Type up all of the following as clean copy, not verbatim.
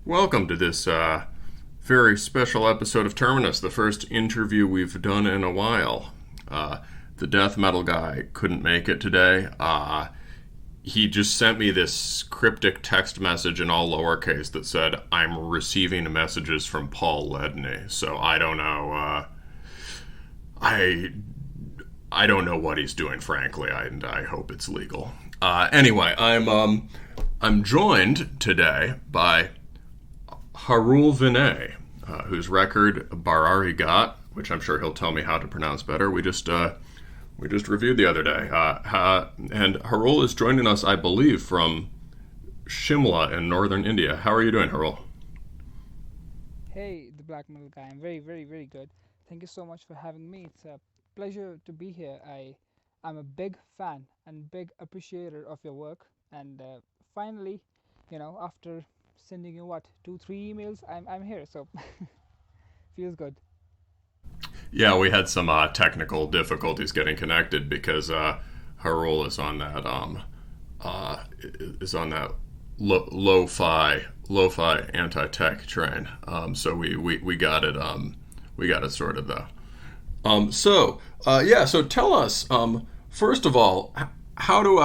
Welcome to this very special episode of Terminus, the first interview we've done in a while. The death metal guy couldn't make it today. He just sent me this cryptic text message in all lowercase that said, "I'm receiving messages from Paul Ledney." So I don't know. I don't know what he's doing, frankly, and I hope it's legal. Anyway, I'm joined today by Harul Vinay, whose record Barari Got, which I'm sure he'll tell me how to pronounce better. We just reviewed the other day, and Harul is joining us, I believe, from Shimla in northern India. How are you doing, Harul? Hey, the black metal guy. I'm very, very, very good. Thank you so much for having me. It's a pleasure to be here. I'm a big fan and big appreciator of your work. And finally, after sending you what 2, 3 emails, I'm here. So feels good. Yeah, we had some technical difficulties getting connected because Harul is on that lo-fi anti-tech train. So we got it sorted though. So tell us, first of all, how do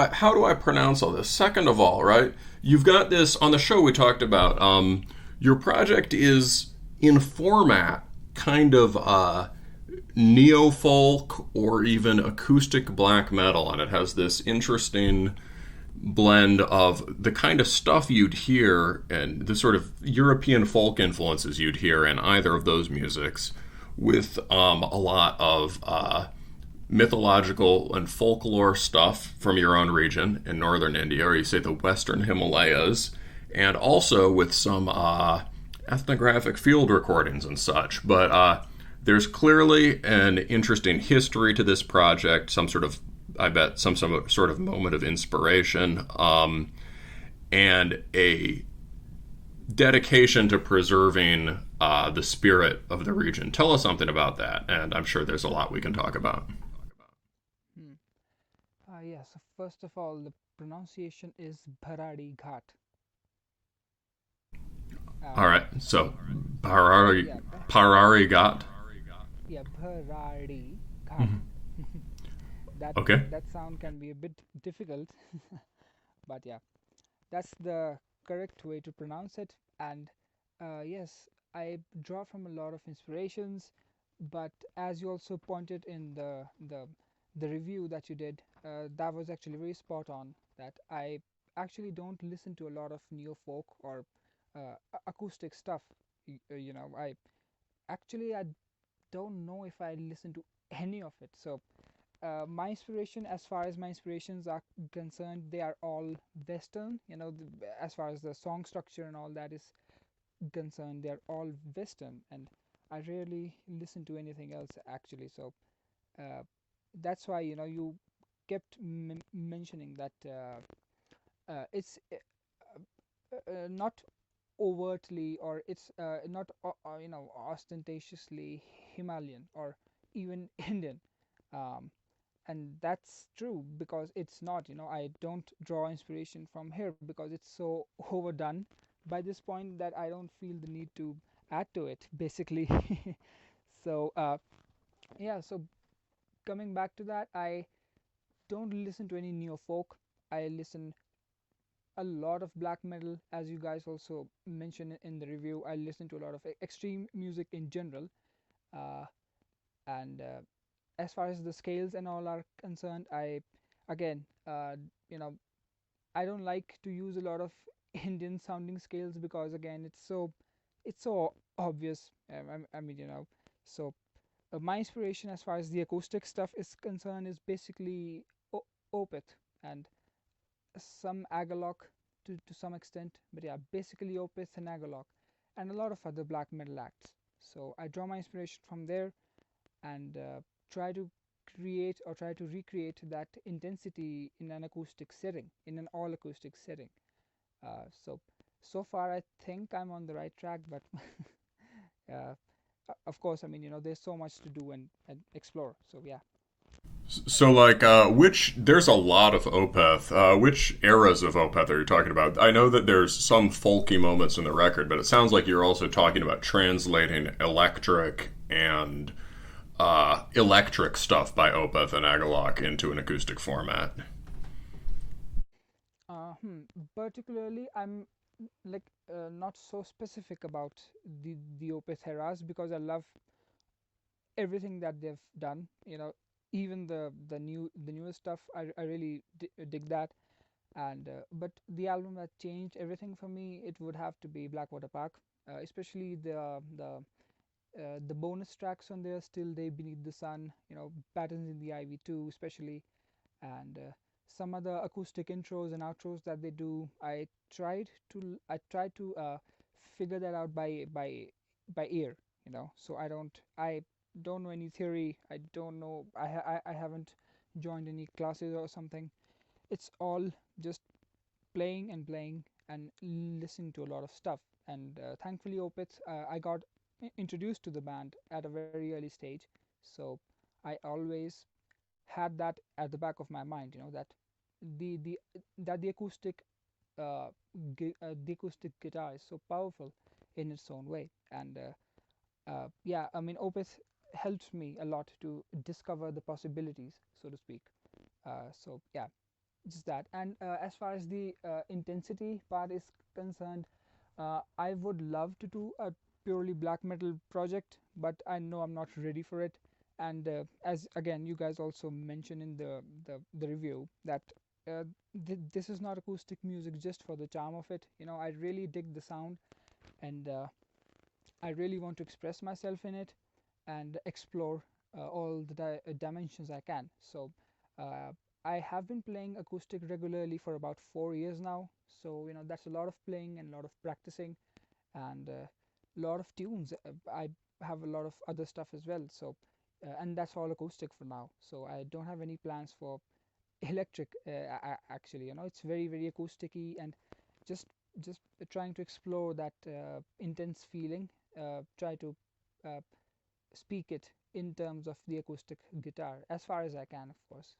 I pronounce all this? Second of all, right? You've got this on the show we talked about. Your project is in format kind of neo folk or even acoustic black metal, and it has this interesting blend of the kind of stuff you'd hear and the sort of European folk influences you'd hear in either of those musics, with a lot of mythological and folklore stuff from your own region in northern India, or you say the western Himalayas, and also with some ethnographic field recordings and such. But there's clearly an interesting history to this project, some sort of, I bet, some sort of moment of inspiration, and a dedication to preserving the spirit of the region. Tell us something about that, and I'm sure there's a lot we can talk about. Hmm. Yeah. So first of all, the pronunciation is Bharadi Ghat. All Uh, right, so Parari, yeah. Parari got. Yeah. Bharadi Ghat. that Okay. that sound can be a bit difficult, but yeah. That's the correct way to pronounce it. And yes, I draw from a lot of inspirations, but as you also pointed in the review that you did, that was actually very spot on. That I actually don't listen to a lot of neo folk or acoustic stuff. I I don't know if I listen to any of it. So my inspiration, as far as my inspirations are concerned, they are all western. As far as the song structure and all that is concerned, they are all western, and I rarely listen to anything else actually. So uh, that's why you kept mentioning that it's not overtly, or it's not ostentatiously Himalayan or even Indian. Um, and that's true because it's not. I don't draw inspiration from here because it's so overdone by this point that I don't feel the need to add to it, basically. So yeah, so coming back to that, I don't listen to any neo folk. I listen a lot of black metal, as you guys also mentioned in the review. I listen to a lot of extreme music in general. Uh, and as far as the scales and all are concerned, I again, I don't like to use a lot of Indian sounding scales because again, it's so obvious. I mean, so my inspiration as far as the acoustic stuff is concerned is basically opeth and some agalok to some extent, but yeah, basically opeth and agalok, and a lot of other black metal acts. So I draw my inspiration from there and try to create or try to recreate that intensity in an acoustic setting, in an all acoustic setting. So far I think I'm on the right track, but uh, of course, I mean, there's so much to do and explore. So yeah. So, like, which there's a lot of Opeth. Which eras of Opeth are you talking about? I know that there's some folky moments in the record, but it sounds like you're also talking about translating electric stuff by Opeth and Agalloch into an acoustic format. Uh, hmm. Particularly, I'm like not so specific about the Opeth eras because I love everything that they've done. Even the newest stuff, I really dig that. And but the album that changed everything for me, it would have to be Blackwater Park, especially the bonus tracks on there, Still Day Beneath the Sun, Patterns in the Ivy too, especially, and some other acoustic intros and outros that they do. I tried to figure that out by ear, so I don't know any theory. I don't know. I haven't joined any classes or something. It's all just playing and listening to a lot of stuff. And thankfully, Opeth, I got introduced to the band at a very early stage, so I always had that at the back of my mind. The that uh, the acoustic guitar is so powerful in its own way. And yeah, I mean, Opeth helped me a lot to discover the possibilities, so to speak. So yeah, just that. And as far as the intensity part is concerned, I would love to do a purely black metal project, but I know I'm not ready for it. And as again you guys also mentioned in the review that uh, this is not acoustic music just for the charm of it. I really dig the sound, and I really want to express myself in it and explore all the dimensions I can. So uh, I have been playing acoustic regularly for about 4 years now. So that's a lot of playing and a lot of practicing, and a lot of tunes. I have a lot of other stuff as well. So and that's all acoustic for now. So I don't have any plans for electric. Actually, it's very very acousticy, and just just trying to explore that intense feeling. Try to uh, speak it in terms of the acoustic guitar as far as I can, of course.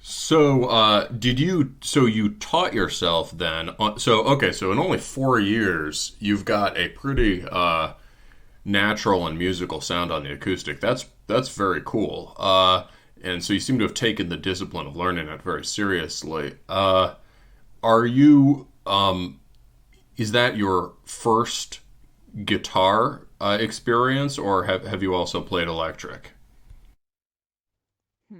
So, did you? So you taught yourself then? So okay, so in only 4 years, you've got a pretty natural and musical sound on the acoustic. That's very cool. And so you seem to have taken the discipline of learning it very seriously. Are you? Is that your first guitar experience, or have you also played electric?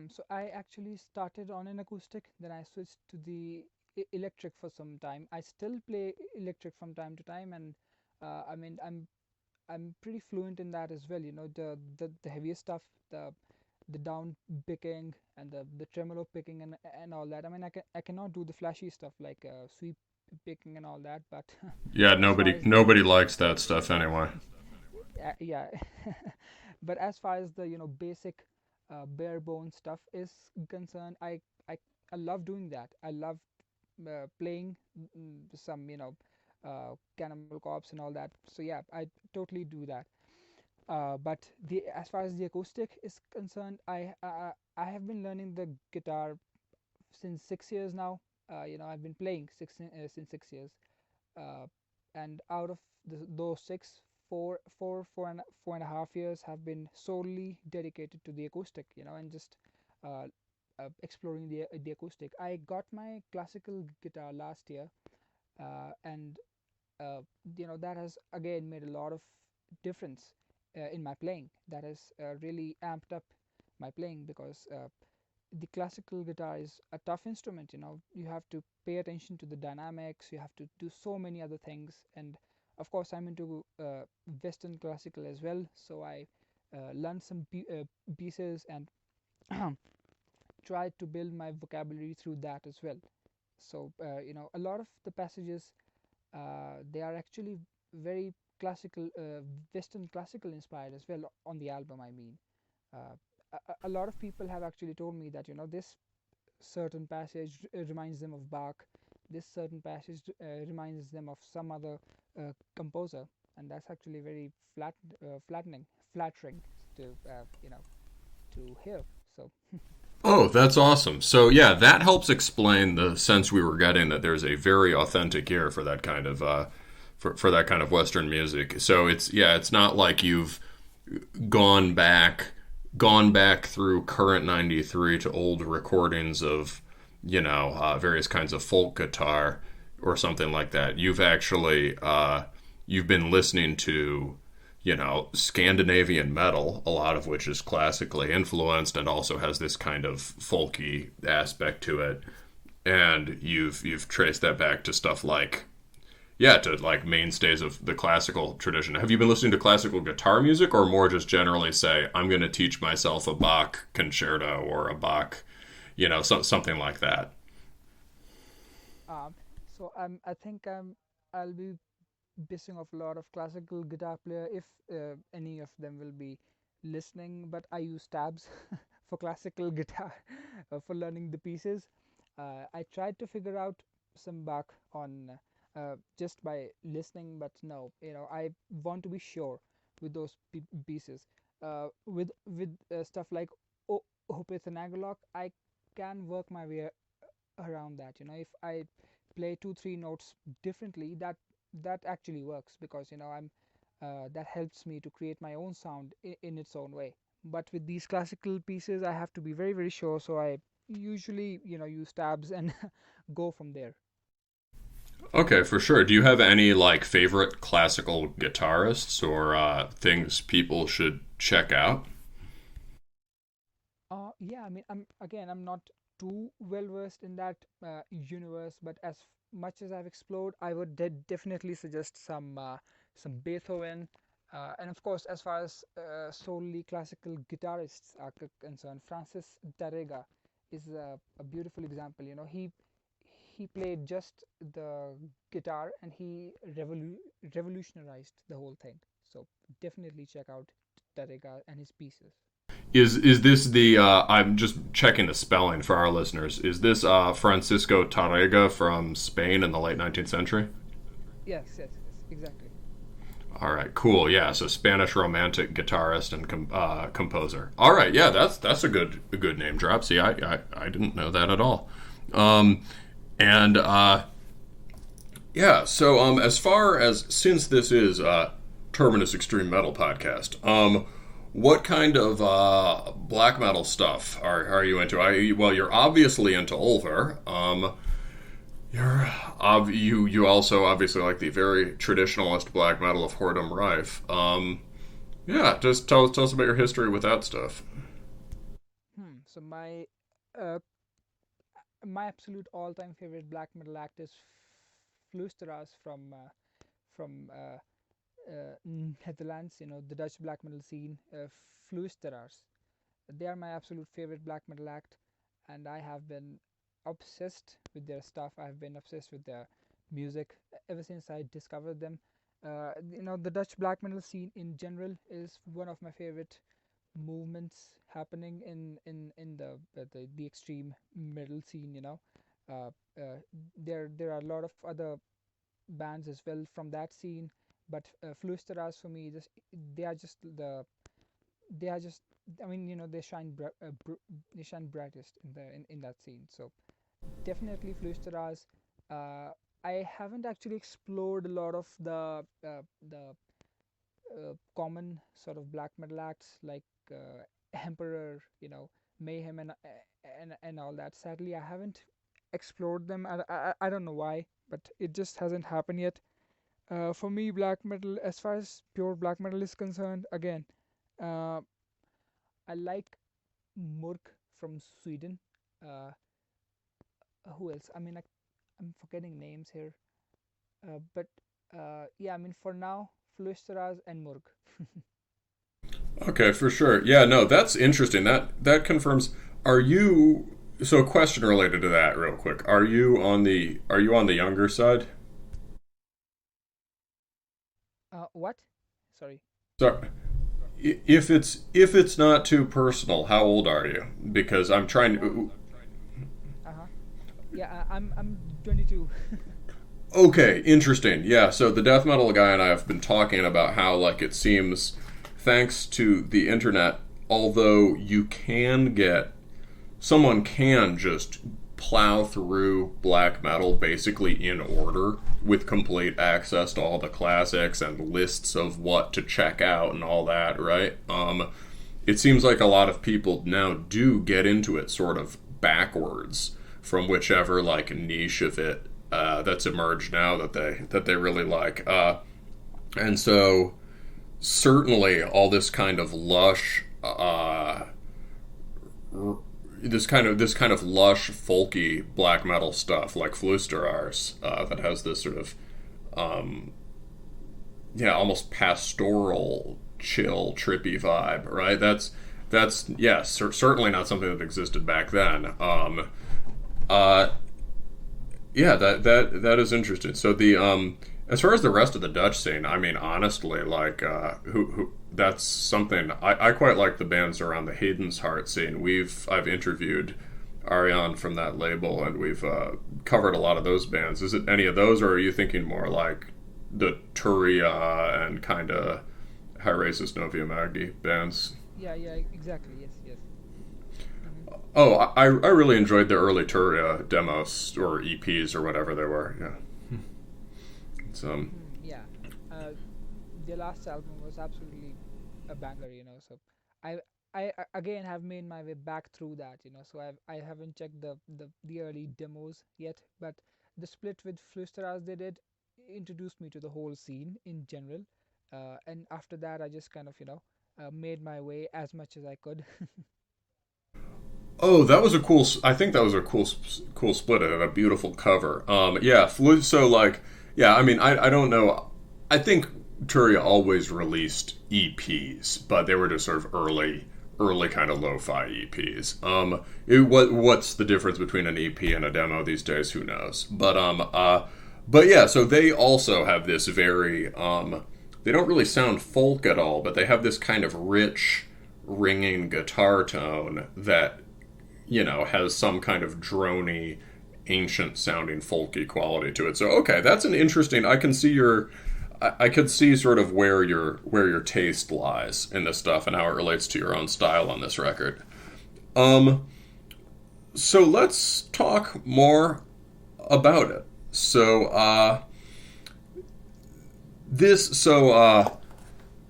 So I actually started on an acoustic, then I switched to the electric for some time. I still play electric from time to time, and I mean I'm pretty fluent in that as well. The heavier stuff, the down picking and the tremolo picking and all that. I mean I cannot do the flashy stuff like sweep picking and all that, but Yeah, as far nobody as the nobody likes that stuff anyway. yeah, but as far as the basic bare bones stuff is concerned, I I love doing that. I love playing some Cannibal Corpse and all that. So yeah, I totally do that. But the as far as the acoustic is concerned, I have been learning the guitar since 6 years now. I've been playing since 6 years, uh, and out of those six, four and a half years have been solely dedicated to the acoustic, and just uh, exploring the acoustic. I got my classical guitar last year, and uh, that has again made a lot of difference in my playing. That has really amped up my playing because the classical guitar is a tough instrument. You have to pay attention to the dynamics, you have to do so many other things. And of course I'm into western classical as well, so I learned some pieces and tried to build my vocabulary through that as well. So a lot of the passages, they are actually very classical, western classical inspired as well on the album, I mean. uh, a lot of people have actually told me that this certain passage reminds them of Bach, this certain passage reminds them of some other composer, and that's actually very flattering to to hear. So Oh, that's awesome. So yeah, that helps explain the sense we were getting that there's a very authentic ear for that kind of for that kind of Western music. So it's not like you've gone back gone back through Current 93 to old recordings of, various kinds of folk guitar or something like that. You've actually you've been listening to, Scandinavian metal, a lot of which is classically influenced and also has this kind of folky aspect to it. And you've traced that back to stuff like, to like mainstays of the classical tradition. Have you been listening to classical guitar music, or more just generally say, I'm going to teach myself a Bach concerto or a Bach, something like that? I think I'll be basing off a lot of classical guitar player if any of them will be listening. But I use tabs for classical guitar for learning the pieces. I tried to figure out some Bach on just by listening, but no, I want to be sure with those pieces. With stuff like Opeth and Agalok, I can work my way around that. If I play 2 3 notes differently, that actually works, because I'm that helps me to create my own sound in its own way. But with these classical pieces, I have to be very very sure, so I usually use tabs and go from there. Okay, for sure. Do you have any like favorite classical guitarists or things people should check out? Yeah, I mean, I'm not too well versed in that universe, but as much as I've explored, I would definitely suggest some Beethoven, and of course, as far as solely classical guitarists are concerned, Francis Tarrega is a beautiful example. He played just the guitar, and he revolutionized the whole thing. So definitely check out Tarrega and his pieces. Is this the? I'm just checking the spelling for our listeners. Is this Francisco Tarrega from Spain in the late 19th century? Yes, yes, yes, exactly. All right, cool. Yeah, so Spanish Romantic guitarist and composer. All right, yeah, that's a good name drop. See, I didn't know that at all. And so as far as, since this is Terminus Extreme Metal podcast, what kind of black metal stuff are you into? Well, you're obviously into Ulver. You also obviously like the very traditionalist black metal of Hordem Rife. Just tell us about your history with that stuff. So uh, my absolute all-time favorite black metal act is Fluisteraars from Netherlands. The Dutch black metal scene. Fluisteraars. They are my absolute favorite black metal act, and I have been obsessed with their stuff. I've been obsessed with their music ever since I discovered them. The Dutch black metal scene in general is one of my favorite movements happening in the extreme metal scene. Uh, there are a lot of other bands as well from that scene, but Fluisteraars for me, just they are just the they are just I mean, they shine brightest in that scene. So definitely Fluisteraars. uh, I haven't actually explored a lot of the common sort of black metal acts like Emperor, Mayhem, and all that. Sadly, I haven't explored them. I don't know why, but it just hasn't happened yet. For me, black metal, as far as pure black metal is concerned, again, uh, I like Murk from Sweden. Uh, who else? I mean, I'm forgetting names here. But yeah, I mean, for now, Fluisteraars and Murk. Okay, for sure. Yeah, no, that's interesting. That confirms. Are you? So, a question related to that, real quick. Are you on the younger side? What? Sorry. So, if it's not too personal, how old are you? Because I'm trying to. Uh huh. Yeah, I'm 22. Okay, interesting. Yeah, so the death metal guy and I have been talking about how, like, it seems, thanks to the internet, although you can get, someone can just plow through black metal basically in order with complete access to all the classics and lists of what to check out and all that, right? It seems like a lot of people now do get into it sort of backwards from whichever like niche of it that's emerged now that they really like, and so certainly all this kind of lush, this kind of lush folky black metal stuff like Fluisteraars, that has this sort of almost pastoral, chill, trippy vibe, right? That's yes, certainly not something that existed back then. That is interesting. So the as far as the rest of the Dutch scene, I mean, honestly, like who that's something I quite like the bands around the Hayden's Heart scene. I've interviewed Ariane from that label, and we've covered a lot of those bands. Is it any of those, or are you thinking more like the Turia and kind of Hierasis Novia Magdi bands? Yeah, exactly. Yes, yes. Mm-hmm. Oh, I really enjoyed the early Turia demos or EPs or whatever they were. Yeah, it's Yeah. Their last album was absolutely a banger, So I again have made my way back through that, So I haven't checked the early demos yet, but the split with Fluisteraars they did introduced me to the whole scene in general, and after that I just kind of made my way as much as I could. Oh, that was a cool. I think that was a cool split and a beautiful cover. Yeah, so like, yeah. I mean, I don't know. I think Turia always released EPs, but they were just sort of early kind of lo-fi EPs. What's the difference between an EP and a demo these days? Who knows? But yeah. So they also have this very. They don't really sound folk at all, but they have this kind of rich, ringing guitar tone that has some kind of drony, ancient-sounding folky quality to it. So, okay, that's an interesting. I can see I could see sort of where your taste lies in this stuff and how it relates to your own style on this record. So let's talk more about it. So,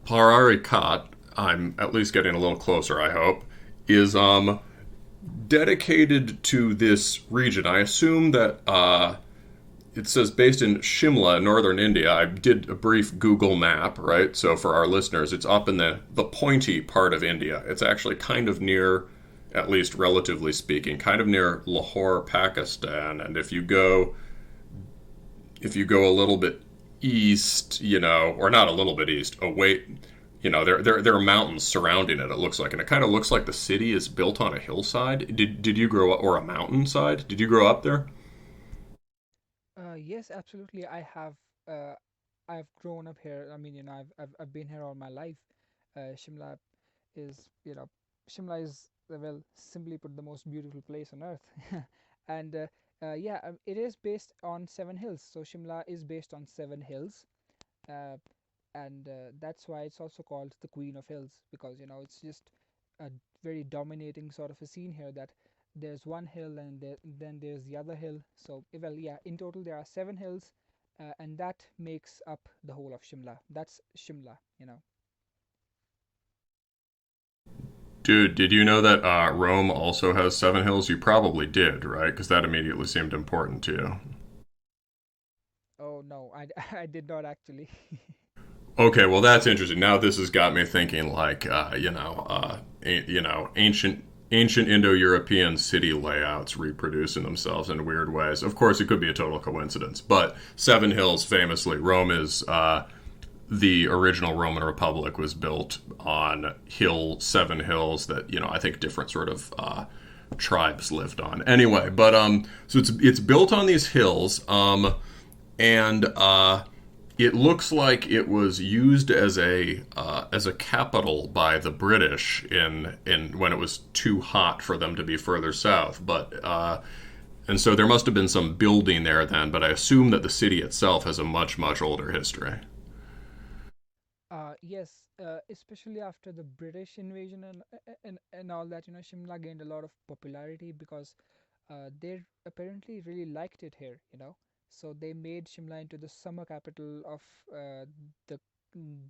Parari Kat, I'm at least getting a little closer, I hope, is dedicated to this region. I assume that it says based in Shimla, northern India. I did a brief Google map, right? So for our listeners, it's up in the pointy part of India. It's actually kind of near, at least relatively speaking, kind of near Lahore, Pakistan. And if you go a little bit east, or not a little bit east, away, there are mountains surrounding it, it looks like. And it kind of looks like the city is built on a hillside. Did you grow up, or a mountainside? Did you grow up there? Yes, absolutely. I've grown up here. I mean, I've been here all my life. Shimla is, Shimla is, well, simply put, the most beautiful place on earth. And yeah, it is based on seven hills. So Shimla is based on seven hills, uh, and that's why it's also called the Queen of Hills, because it's just a very dominating sort of a scene here, that there's one hill and then there's the other hill. So well, yeah, in total there are seven hills, and that makes up the whole of Shimla. That's Shimla. Dude, did you know that Rome also has seven hills? You probably did, right? Because that immediately seemed important to you. Oh no, I did not actually. Okay, well that's interesting. Now this has got me thinking, like, ancient Indo-European city layouts reproducing themselves in weird ways. Of course, it could be a total coincidence, but Seven Hills, famously, Rome is the original Roman Republic was built on seven hills that I think different sort of tribes lived on. Anyway, but so it's built on these hills, and it looks like it was used as a capital by the British in when it was too hot for them to be further south. But and so there must have been some building there then. But I assume that the city itself has a much older history. Yes, especially after the British invasion and all that, Shimla gained a lot of popularity because they apparently really liked it here, So they made Shimla into the summer capital of the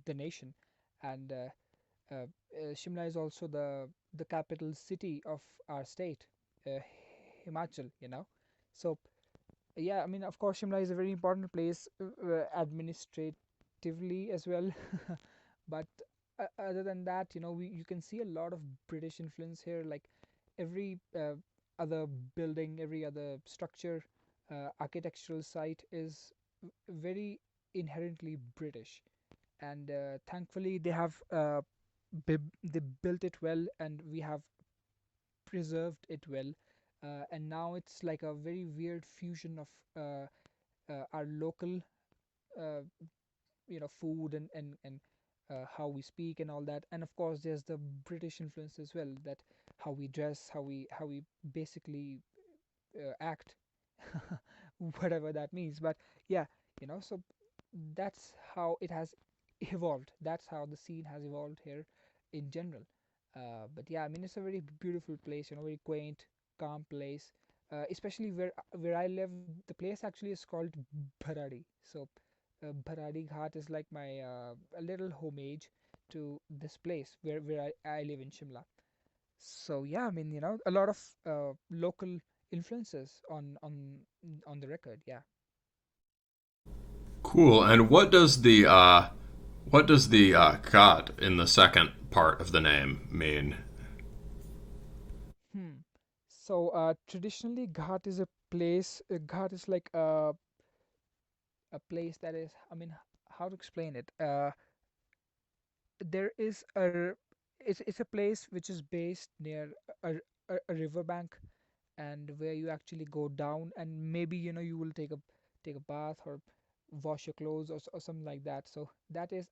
the nation, and Shimla is also the capital city of our state, uh, Himachal, So yeah, I mean, of course, Shimla is a very important place administratively as well. But other than that, you can see a lot of British influence here. Like every other building, every other structure, architectural site is very inherently British. And thankfully, they built it well, and we have preserved it well. And now it's like a very weird fusion of our local uh, food and how we speak and all that, and of course there's the British influence as well, that how we dress, how we basically act, whatever that means. But yeah, so that's how it has evolved, that's how the scene has evolved here in general. But yeah, I mean, it's a very beautiful place, very quaint, calm place. Especially where I live, the place actually is called Bharadi. So Bharadi Ghat is like my a little homage to this place where I live in Shimla. So yeah, I mean, a lot of local influences on the record. Yeah. Cool. And what does the God in the second part of the name mean? Hmm. So traditionally, Ghat is a place. Ghat is like a place that is. I mean, how to explain it? There is it's a place which is based near a riverbank, and where you actually go down, and maybe you will take a bath or wash your clothes, or something like that. So that is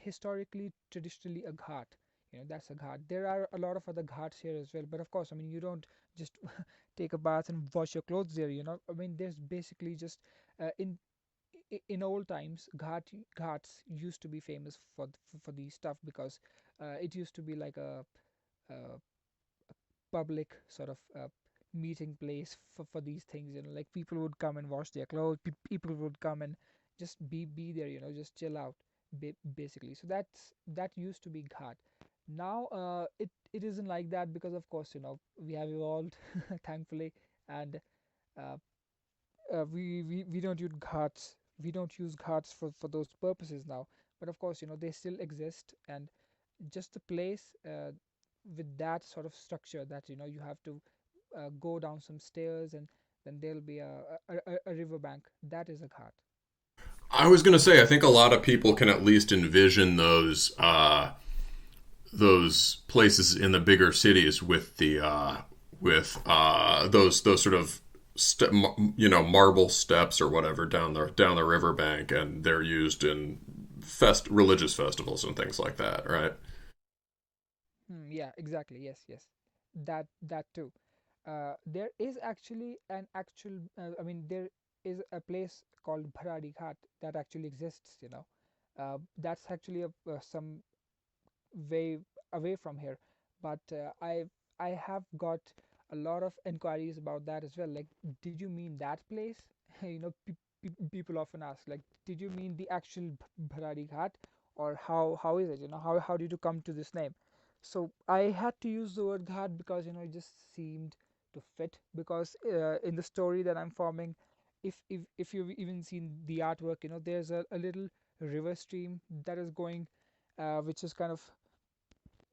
historically, traditionally, a ghat. That's a ghat. There are a lot of other ghats here as well, but of course, I mean, you don't just take a bath and wash your clothes there. I mean, there's basically just in old times, ghats used to be famous for these stuff, because it used to be like a public sort of meeting place for these things. Like people would come and wash their clothes, people would come and just be there, just chill out, basically. So that used to be ghat. Now it isn't like that, because of course, we have evolved thankfully. And uh, we don't use ghats, for those purposes now. But of course, they still exist, and just the place with that sort of structure, that you have to go down some stairs, and then there'll be a riverbank. That is a ghat. I was going to say, I think a lot of people can at least envision those places in the bigger cities with the those sort of marble steps or whatever down the riverbank, and they're used in religious festivals and things like that, right? Yeah, exactly. Yes, yes. That too. There is actually an actual. I mean, there is a place called Bharadi Ghat that actually exists. That's actually some way away from here. But I have got a lot of inquiries about that as well. Like, did you mean that place? People often ask, like, did you mean the actual Bharadi Ghat, or how is it? How did you come to this name? So I had to use the word ghat, because it just seemed to fit, because in the story that I'm forming, if you've even seen the artwork, there's a little river stream that is going, which is kind of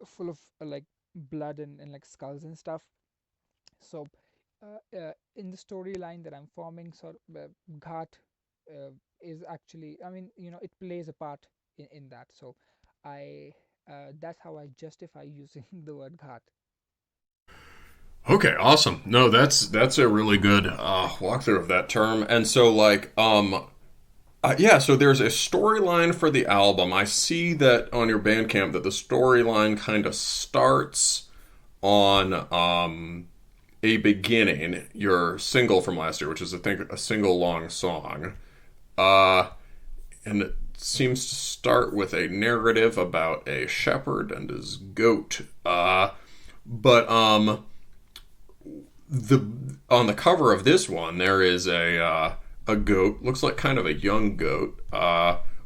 full of like blood and like skulls and stuff. So in the storyline that I'm forming, so ghat uh, is actually, I mean, it plays a part in that. So I that's how I justify using the word ghat. Okay, awesome. No, that's a really good walkthrough of that term. And so, like, yeah, so there's a storyline for the album. I see that on your Bandcamp that the storyline kind of starts on a beginning, your single from last year, which is I think a single long song. Uh, and seems to start with a narrative about a shepherd and his goat. But on the cover of this one, there is a goat, looks like kind of a young goat,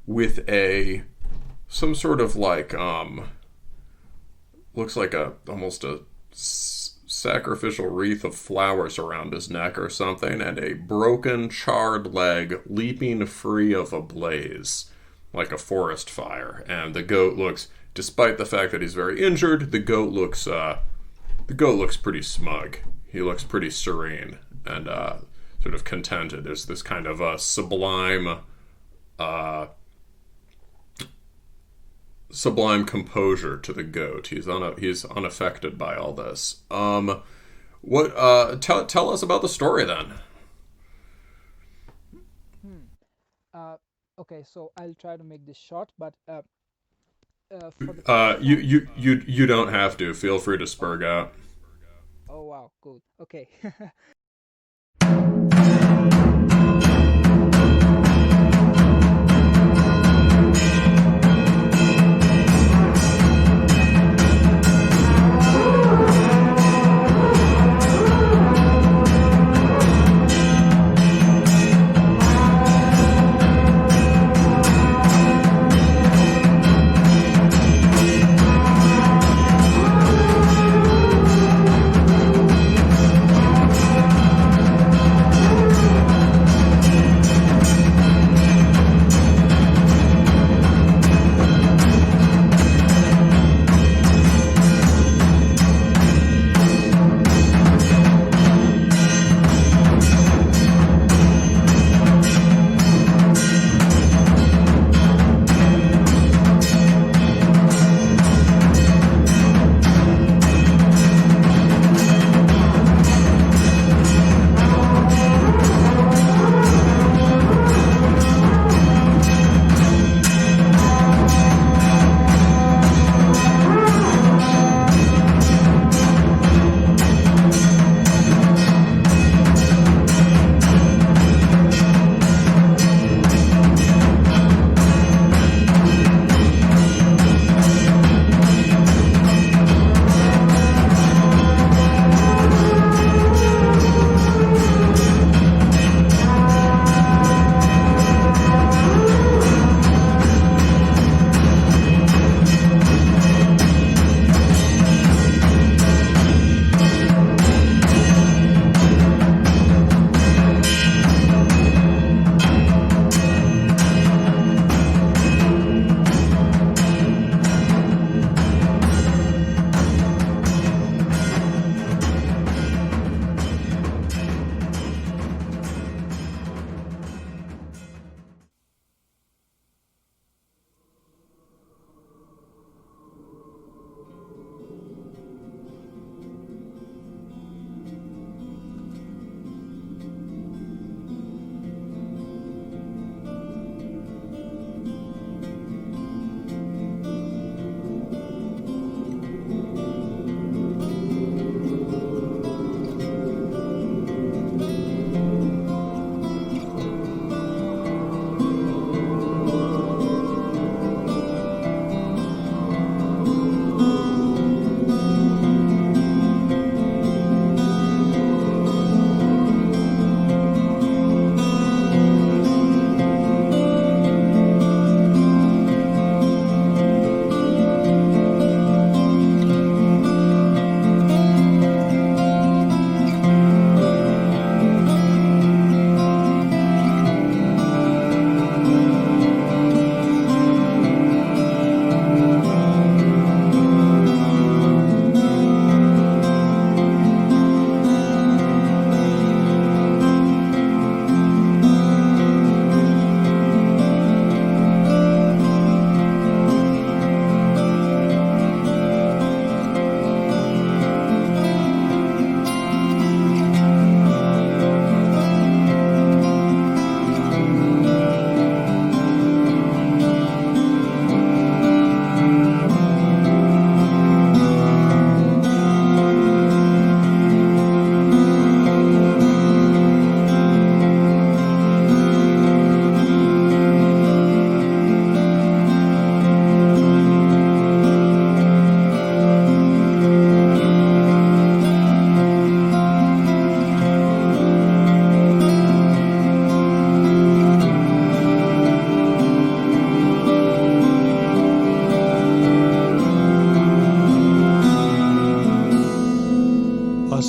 with some sort of like looks like almost a sacrificial wreath of flowers around his neck or something, and a broken, charred leg leaping free of a blaze, like a forest fire. And the goat looks, despite the fact that he's very injured, the goat looks pretty smug. He looks pretty serene and sort of contented. There's this kind of sublime composure to the goat. He's unaffected by all this. Tell us about the story then. Okay, so I'll try to make this short, but for the you don't have to. Feel free to spurg out. Oh wow, cool. Okay.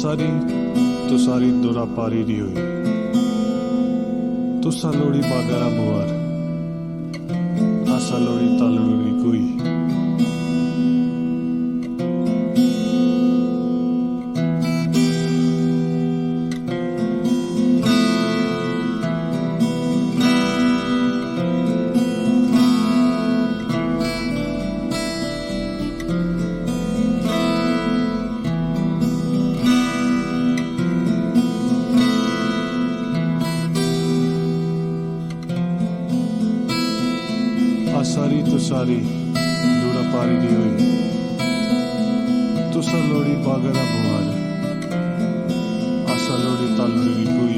Asari tusari dura pari rioi. Tusalori bagara muar. Asalori taluri kui. Asari tusari dura pari rioi. Tusalori bagara muar. Asalori taluri kui.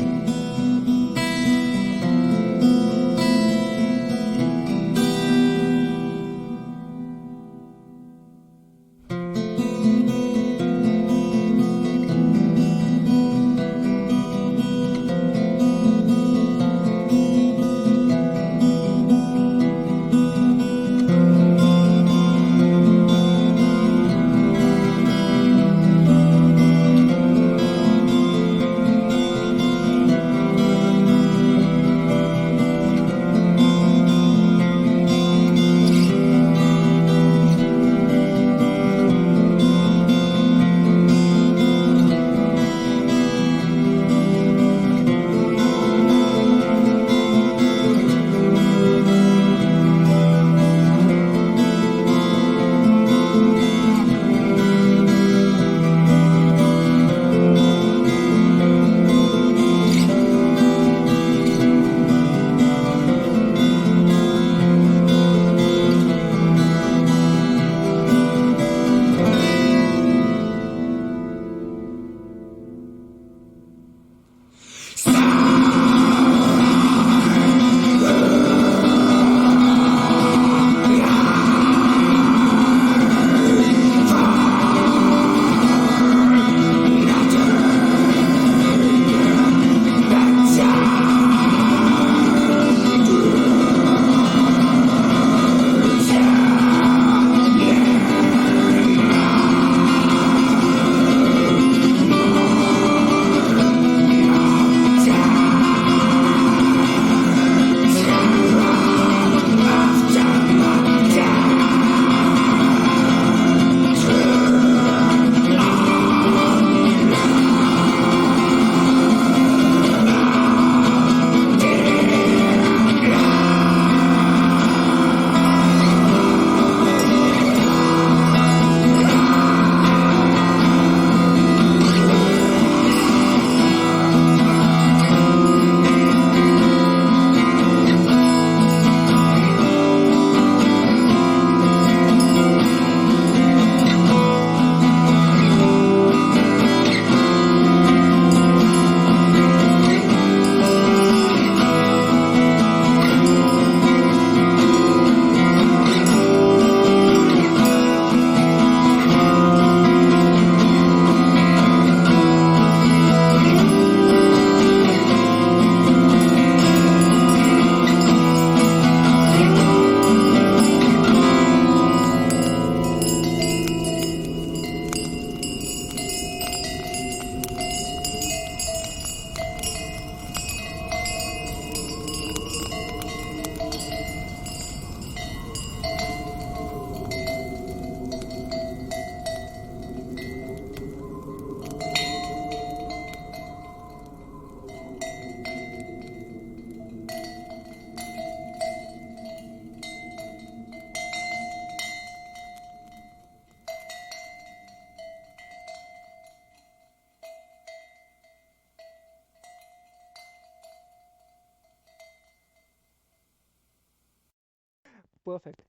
Perfect.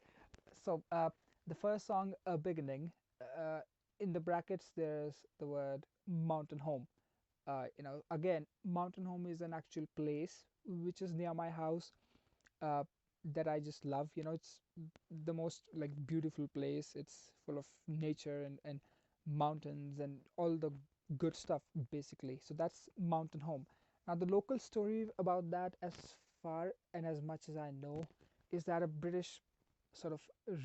So, the first song, Beginning, uh, in the brackets, there's the word mountain home. Again, mountain home is an actual place which is near my house, uh, that I just love. It's the most like beautiful place. It's full of nature and mountains and all the good stuff basically. So that's mountain home. Now the local story about that, as far and as much as I know, is that a British sort of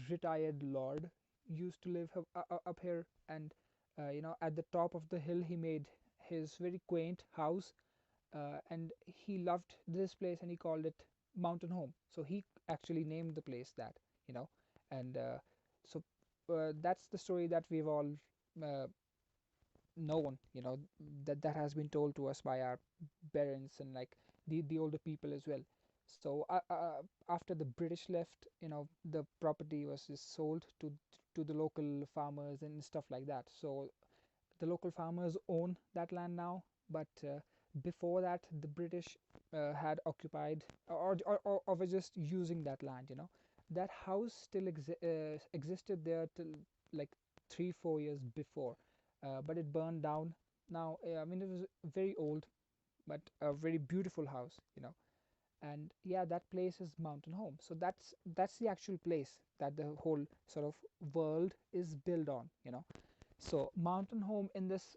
retired lord used to live up here, and at the top of the hill he made his very quaint house, and he loved this place and he called it Mountain Home. So he actually named the place that, you know, and so that's the story that we've all uh, known, that has been told to us by our parents and like the older people as well. So after the British left, the property was just sold to the local farmers and stuff like that. So the local farmers own that land now, but before that the British had occupied, or were just using that land. That house still existed there till like 3-4 years before, but it burned down now. I mean, it was very old but a very beautiful house. And yeah, that place is Mountain Home. So that's the actual place that the whole sort of world is built on. So Mountain Home in this,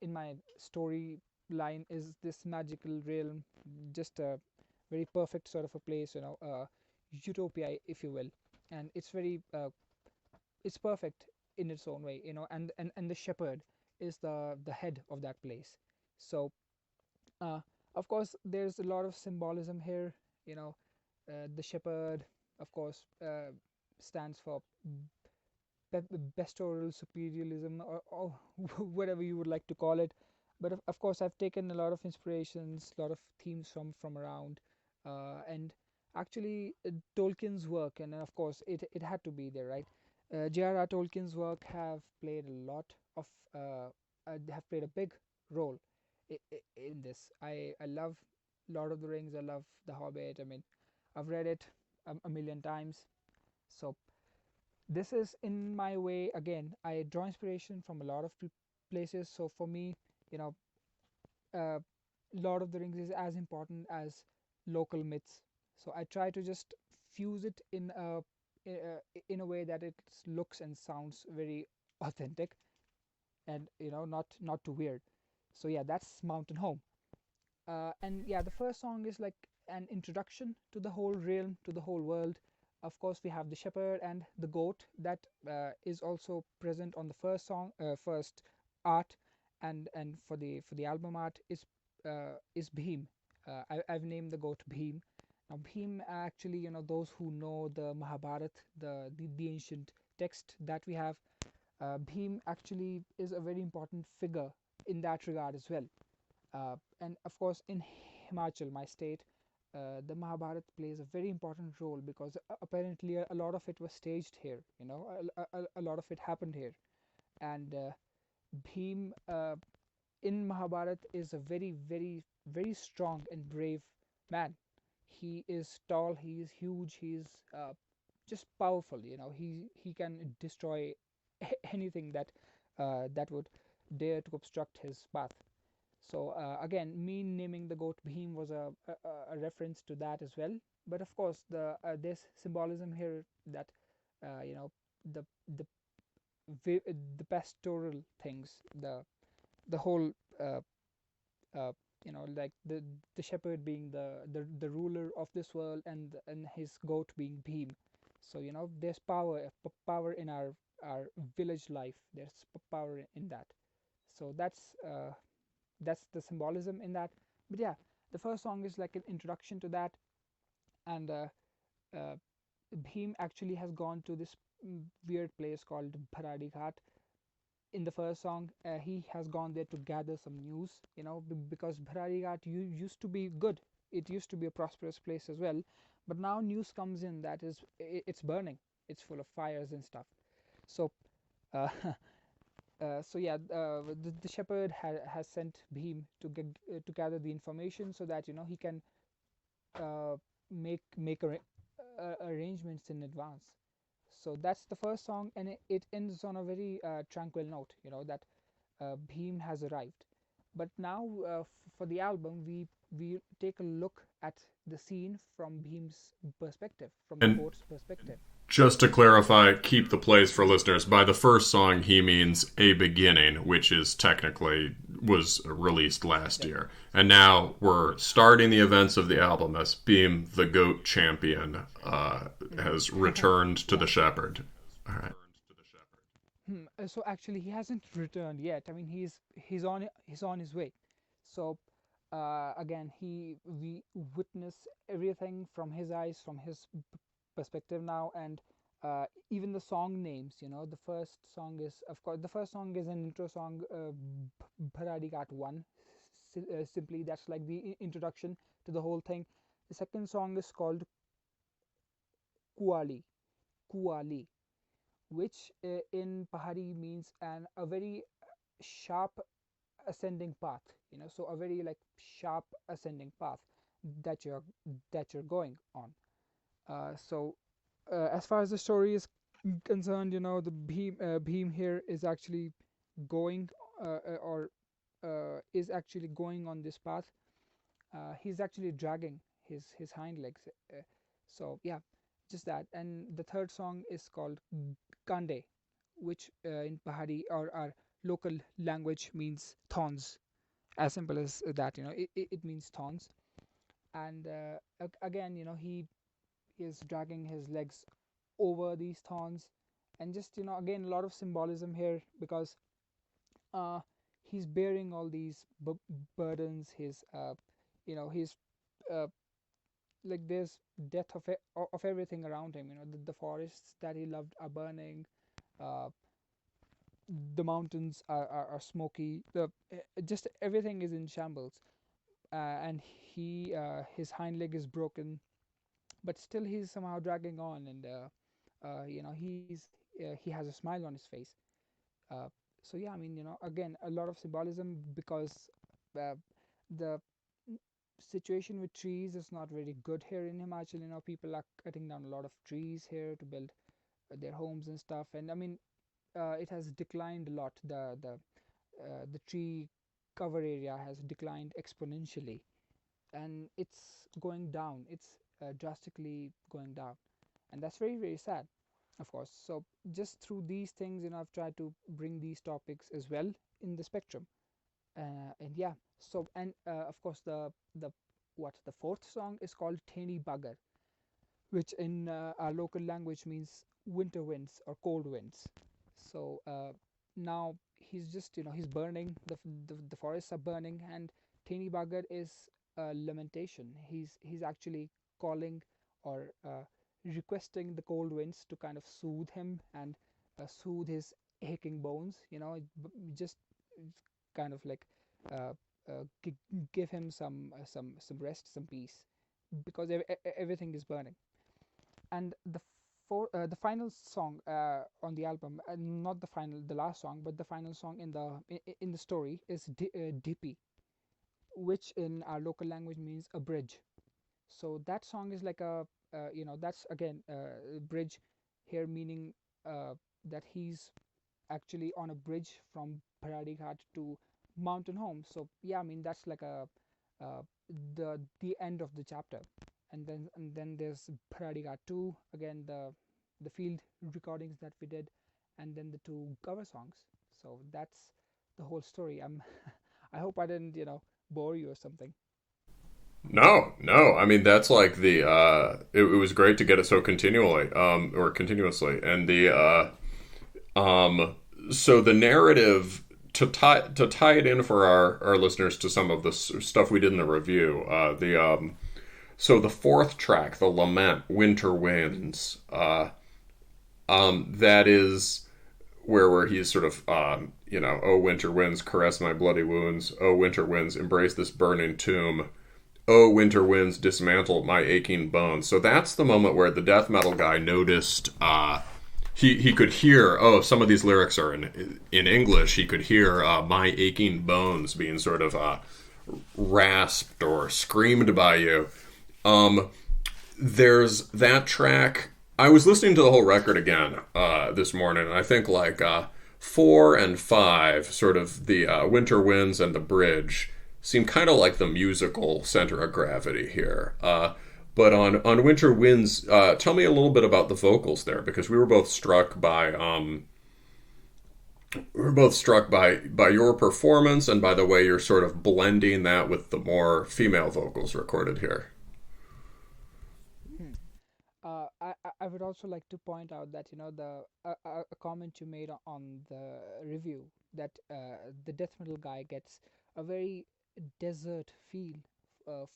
in my storyline, is this magical realm, just a very perfect sort of a place, utopia, if you will. And it's perfect in its own way. And the shepherd is the head of that place. So uh, of course there's a lot of symbolism here. The shepherd, of course, stands for pastoral superialism, or whatever you would like to call it. But of course I've taken a lot of inspirations, a lot of themes from around, and actually Tolkien's work, and of course it had to be there, right? J.R.R. Tolkien's work have played a lot of have played a big role in this. I love Lord of the Rings. I love The Hobbit. I mean, I've read it a million times. So this is, in my way, again, I draw inspiration from a lot of places. So for me, you know uh, Lord of the Rings is as important as local myths. So I try to just fuse it in a way that it looks and sounds very authentic, and not too weird. So yeah, that's Mountain Home. And yeah, the first song is like an introduction to the whole realm, to the whole world. Of course, we have the shepherd and the goat that is also present on the first song, first art, and for the album art is Bhim. I've named the goat Bhim. Now, Bhim, actually, those who know the Mahabharat, the ancient text that we have, Bhim actually is a very important figure in that regard as well. And of course, in Himachal, my state, the Mahabharat plays a very important role, because apparently a lot of it was staged here. A lot of it happened here, and Bhim, in Mahabharat, is a very, very, very strong and brave man. He is tall, he is huge, he's just powerful. He can destroy anything that would dare to obstruct his path. So again, me naming the goat Bhim was a reference to that as well. But of course, there's symbolism here that the the the pastoral things, the whole like the shepherd being the ruler of this world, and his goat being Bhim. So there's power in our village life. There's power in that. So that's the symbolism in that. But yeah, the first song is like an introduction to that. And uh, Bhim actually has gone to this weird place called Bharadi Ghat. In the first song, he has gone there to gather some news, because Bharadi Ghat used to be good. It used to be a prosperous place as well, but now news comes in that it's burning, it's full of fires and stuff. So uh, so yeah, the shepherd has sent Bhim to gather the information, so that he can uh, make arrangements in advance. So that's the first song, and it ends on a very tranquil note. That Bhim has arrived. But now, for the album, we take a look at the scene from Bhim's perspective, from the And goat's perspective. just to clarify, keep the place for listeners, by the first song he means A Beginning, which is technically was released last year. And now we're starting the events of the album as Beam the Goat Champion has returned to the Shepherd. All right. So actually, he hasn't returned yet. I mean, he's on his way. So again, he we witness everything from his eyes, from his perspective now, and even the song names. The first song is, of course, the first song is an intro song, Bharadigat One. Simply, that's like the introduction to the whole thing. The second song is called Kuali. Kuali, which in Pahari means a very sharp ascending path. So a very like sharp ascending path that you're going on. So as far as the story is concerned, the Bhim here is actually going or is actually going on this path. He's actually dragging his hind legs. So yeah, just that. And the third song is called Kande, which in Pahari or our local language means thorns. As simple as that, it means thorns. And again, he is dragging his legs over these thorns, and just again a lot of symbolism here, because uh, he's bearing all these burdens. He's uh, like there's death of everything around him. The forests that he loved are burning. uh, the mountains are smoky. Just everything is in shambles. And his hind leg is broken, but still he's somehow dragging on. And he has a smile on his face. uh, so yeah, I mean, again, a lot of symbolism, because uh, the situation with trees is not very good here in Himachal. People are cutting down a lot of trees here to build their homes and stuff. And I mean, it has declined a lot. The tree cover area has declined exponentially, and it's going down. It's drastically going down, and that's very, very sad, of course. So just through these things, I've tried to bring these topics as well in the spectrum. And yeah, so, and of course, the fourth song is called Theni Bagar, which in our local language means winter winds or cold winds. So now he's just, he's burning. The forests are burning, and Theni Bagar is a lamentation. He's actually calling, or requesting the cold winds to kind of soothe him, and soothe his aching bones. Just kind of like uh, give him some rest, some peace, because everything is burning. And the final song on the album, not the last song, but the final song in the story is Dipi, which in our local language means a bridge. So that song is like that's again bridge here, meaning that he's actually on a bridge from Bharadi Ghat to mountain home. So yeah, I mean, that's like a uh, the end of the chapter. And then there's Bharadi Ghat 2, again the field recordings that we did, and then the two cover songs. So that's the whole story. I hope I didn't bore you or something. No, no. I mean, that's like it was great to get it so continually, or continuously, and so the narrative, to tie it in for our listeners to some of the stuff we did in the review. So the fourth track, the lament, Winter Winds, that is where he's sort of, oh, winter winds, caress my bloody wounds. Oh, winter winds, embrace this burning tomb. Oh, winter winds, dismantle my aching bones. So that's the moment where the death metal guy noticed he could hear, some of these lyrics are in English. He could hear my aching bones being sort of rasped or screamed by you. There's that track. I was listening to the whole record again this morning, and I think like 4 and 5, sort of the winter winds and the bridge, seem kind of like the musical center of gravity here. But on Winter Winds, tell me a little bit about the vocals there, because we were both struck by your performance, and by the way you're sort of blending that with the more female vocals recorded here. Hmm. I would also like to point out that the a comment you made on the review, that the death metal guy gets a very desert feel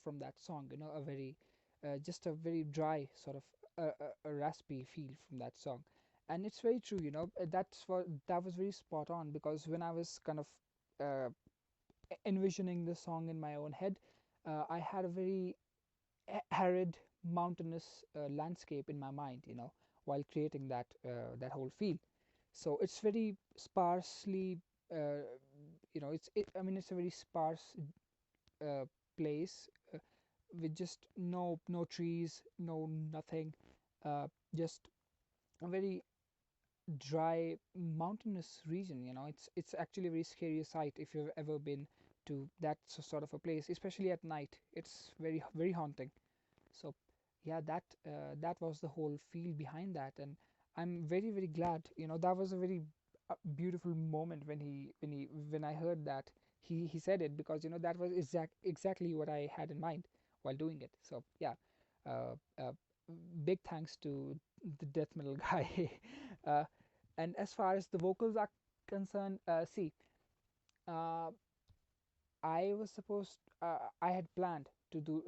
from that song. A very just a very dry sort of a raspy feel from that song, and it's very true. That was very spot on, because when I was kind of uh, envisioning the song in my own head, I had a very arid mountainous landscape in my mind, while creating that whole feel. So it's very sparsely, I mean, it's a very sparse uh, place, with just no trees, no nothing, just a very dry mountainous region. It's actually a very scary sight if you've ever been to that sort of a place, especially at night. It's very very haunting. So yeah, that was the whole feel behind that, and I'm very very glad. That was a very beautiful moment when I heard that he said it, because that was exactly what I had in mind while doing it. So yeah, uh, uh, big thanks to the death metal guy. uh, and as far as the vocals are concerned, see, uh, I was supposed I had planned to do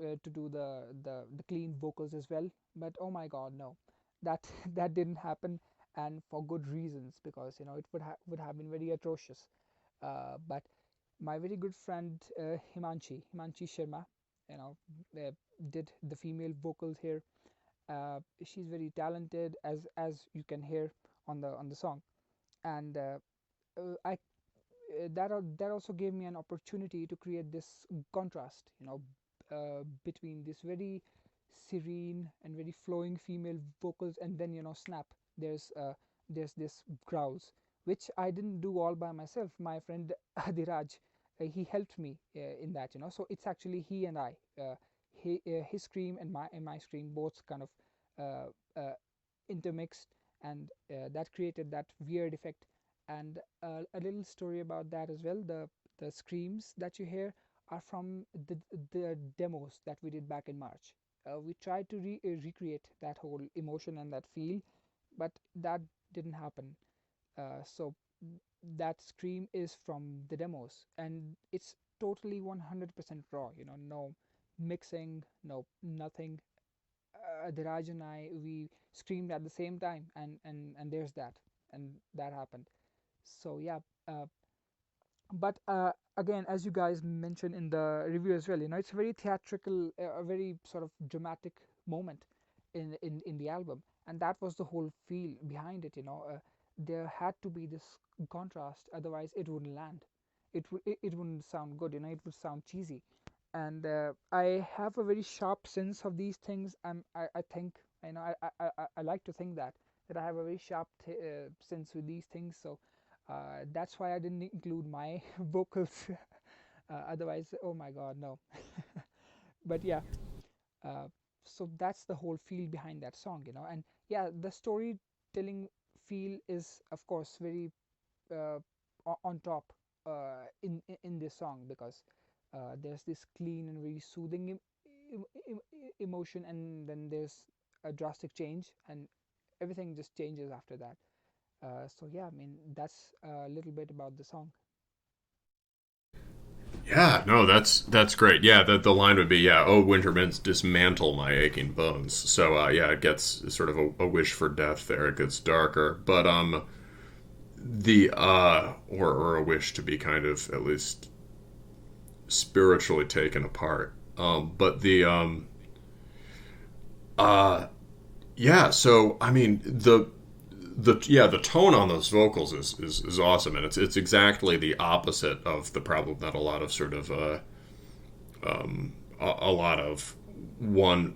the clean vocals as well, but oh my god, no, that that didn't happen, and for good reasons, because it would have been very atrocious. But my very good friend Himanshi Sharma, you know, did the female vocals here. She's very talented, as you can hear on the song, and I that also gave me an opportunity to create this contrast, between this very serene and very flowing female vocals, and then snap, there's this growls, which I didn't do all by myself. My friend Adiraj, he helped me in that, so it's actually he and I, his scream and my scream, both kind of uh, intermixed, and that created that weird effect. And a little story about that as well: the screams that you hear are from the demos that we did back in March. We tried to recreate that whole emotion and that feel, but that didn't happen. So that scream is from the demos, and it's totally 100% raw, no mixing, no nothing. Dheeraj and I, we screamed at the same time, and there's that, and that happened. So yeah, but again, as you guys mentioned in the review as well, it's a very theatrical, a very sort of dramatic moment in the album, and that was the whole feel behind it. There had to be this contrast, otherwise it wouldn't land. It wouldn't sound good. It would sound cheesy, and I have a very sharp sense of these things. I think, I like to think that I have a very sharp sense with these things. So that's why I didn't include my vocals. Otherwise, oh my god, no. But yeah, uh, so that's the whole feel behind that song, and yeah, the storytelling feel is of course very uh, on top in this song, because there's this clean and very soothing emotion, and then there's a drastic change, and everything just changes after that. So yeah, I mean, that's a little bit about the song. Yeah, no, that's great. Yeah, the line would be, yeah, oh, winter mints dismantle my aching bones. So yeah, it gets sort of a wish for death there. It gets darker, but the or a wish to be kind of at least spiritually taken apart. But the yeah, so I mean the tone on those vocals is awesome, and it's exactly the opposite of the problem that a lot of sort of a lot of one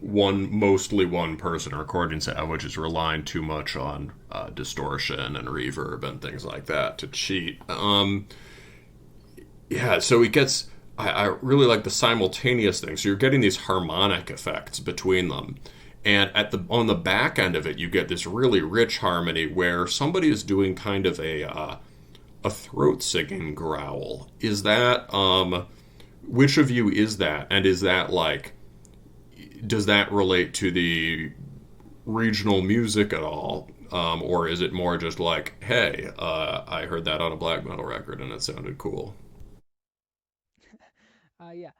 mostly one person recordings have, which is relying too much on distortion and reverb and things like that to cheat. Yeah, so it gets. I really like the simultaneous thing. So you're getting these harmonic effects between them, and on the back end of it, you get this really rich harmony where somebody is doing kind of a throat singing growl. Is that which of you is that, and is that like, does that relate to the regional music at all, or is it more just like, hey, I heard that on a black metal record and it sounded cool? Yeah,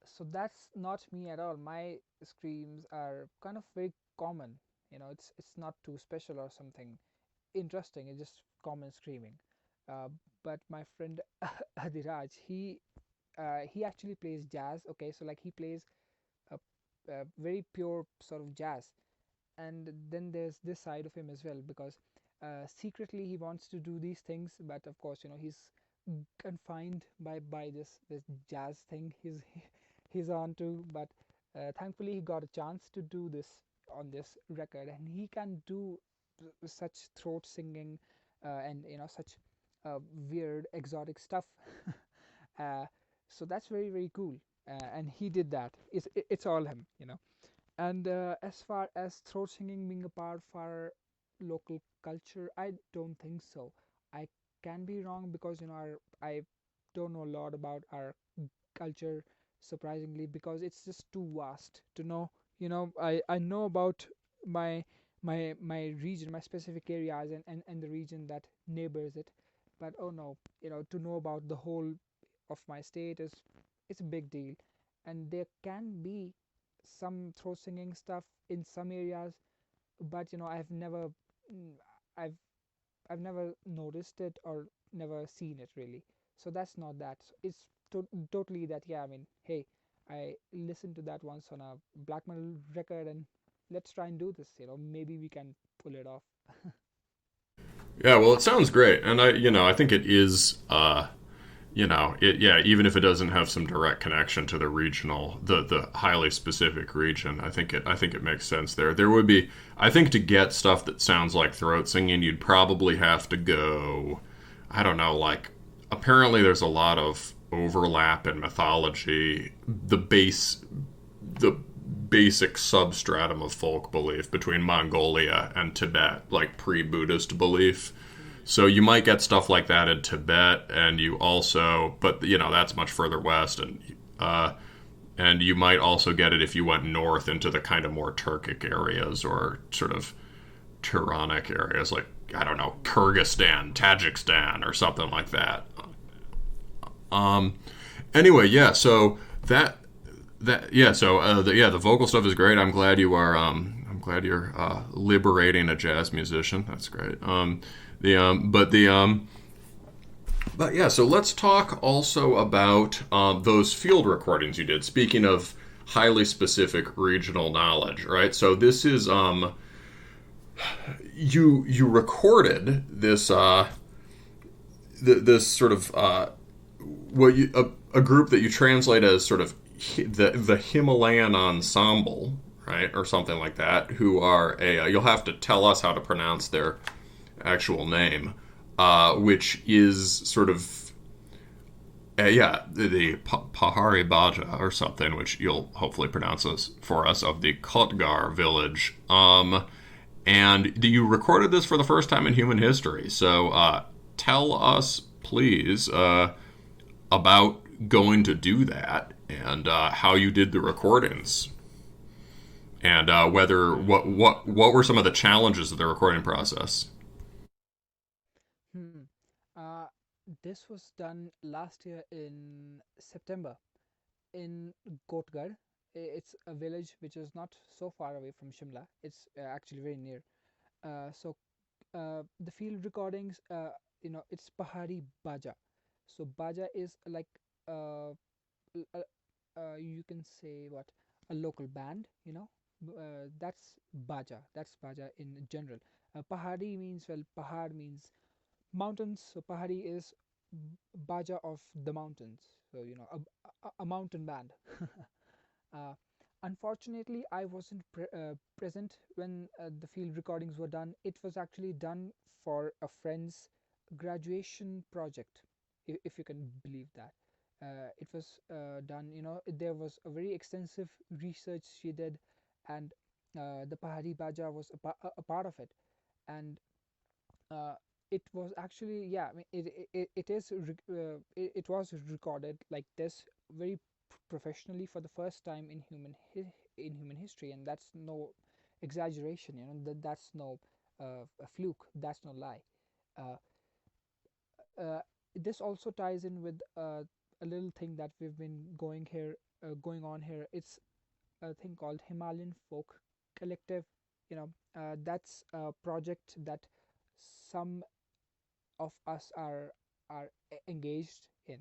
so that's not me at all. My screams are kind of very common. It's not too special or something interesting. It's just common screaming. Uh, but my friend Adiraj, he actually plays jazz. Okay, so like he plays a very pure sort of jazz, and then there's this side of him as well, because secretly he wants to do these things, but of course he's confined by this jazz thing he's on to. But thankfully he got a chance to do this on this record, and he can do such throat singing, and such weird exotic stuff. uh, so that's very very cool, and he did that. It's all him. And as far as throat singing being a part of our local culture, I don't think so. I can be wrong, because I don't know a lot about our culture, surprisingly, because it's just too vast to know. I know about my my region, my specific areas, and the region that neighbors it. But oh no, to know about the whole of my state is, it's a big deal. And there can be some throat singing stuff in some areas, but mm, I've I've never noticed it or never seen it really. So that's not that. It's totally that. Yeah, I mean, hey, I listened to that once on a black metal record, and let's try and do this. Maybe we can pull it off. Yeah, well, it sounds great, and I think it is, yeah, even if it doesn't have some direct connection to the regional, the highly specific region, I think it makes sense there. There would be, I think, to get stuff that sounds like throat singing, you'd probably have to go, I don't know, like, apparently there's a lot of overlap in mythology, the basic substratum of folk belief between Mongolia and Tibet, like pre-Buddhist belief. So you might get stuff like that in Tibet, and you also, but that's much further west, and you might also get it if you went north into the kind of more Turkic areas or sort of Turanic areas, like I don't know, Kyrgyzstan, Tajikistan, or something like that. Um, anyway, yeah. So the vocal stuff is great. I'm glad you're liberating a jazz musician. That's great. The but the but yeah. So let's talk also about those field recordings you did. Speaking of highly specific regional knowledge, right? So this is you recorded this this sort of what you a group that you translate as sort of the Himalayan ensemble, right, or something like that, who are you'll have to tell us how to pronounce their actual name, which is sort of the Pahari Baja or something, which you'll hopefully pronounce for us, of the Kotgar village. And you recorded this for the first time in human history. So tell us, please, about going to do that, and how you did the recordings, and whether what were some of the challenges of the recording process. Hmm. Uh, this was done last year in September in Kotgar. It's a village which is not so far away from Shimla. It's actually very near. So the field recordings, it's Pahari Baja. So Baja is like uh, you can say what, a local band. That's Baja. That's Baja in general. Pahari means, well, Pahad means mountains. So Pahari is Baja of the mountains. So a mountain band. uh, Unfortunately, I wasn't present when the field recordings were done. It was actually done for a friend's graduation project, if you can believe that. It was done, there was a very extensive research she did, and the Pahari Baja was a part of it. And uh, it was actually, yeah, I mean, it was recorded like this, very professionally, for the first time in human history. And that's no exaggeration. That's no a fluke. That's no lie. Uh, uh, this also ties in with a little thing that we've been going on here. It's a thing called Himalayan Folk Collective. That's a project that some of us are engaged in.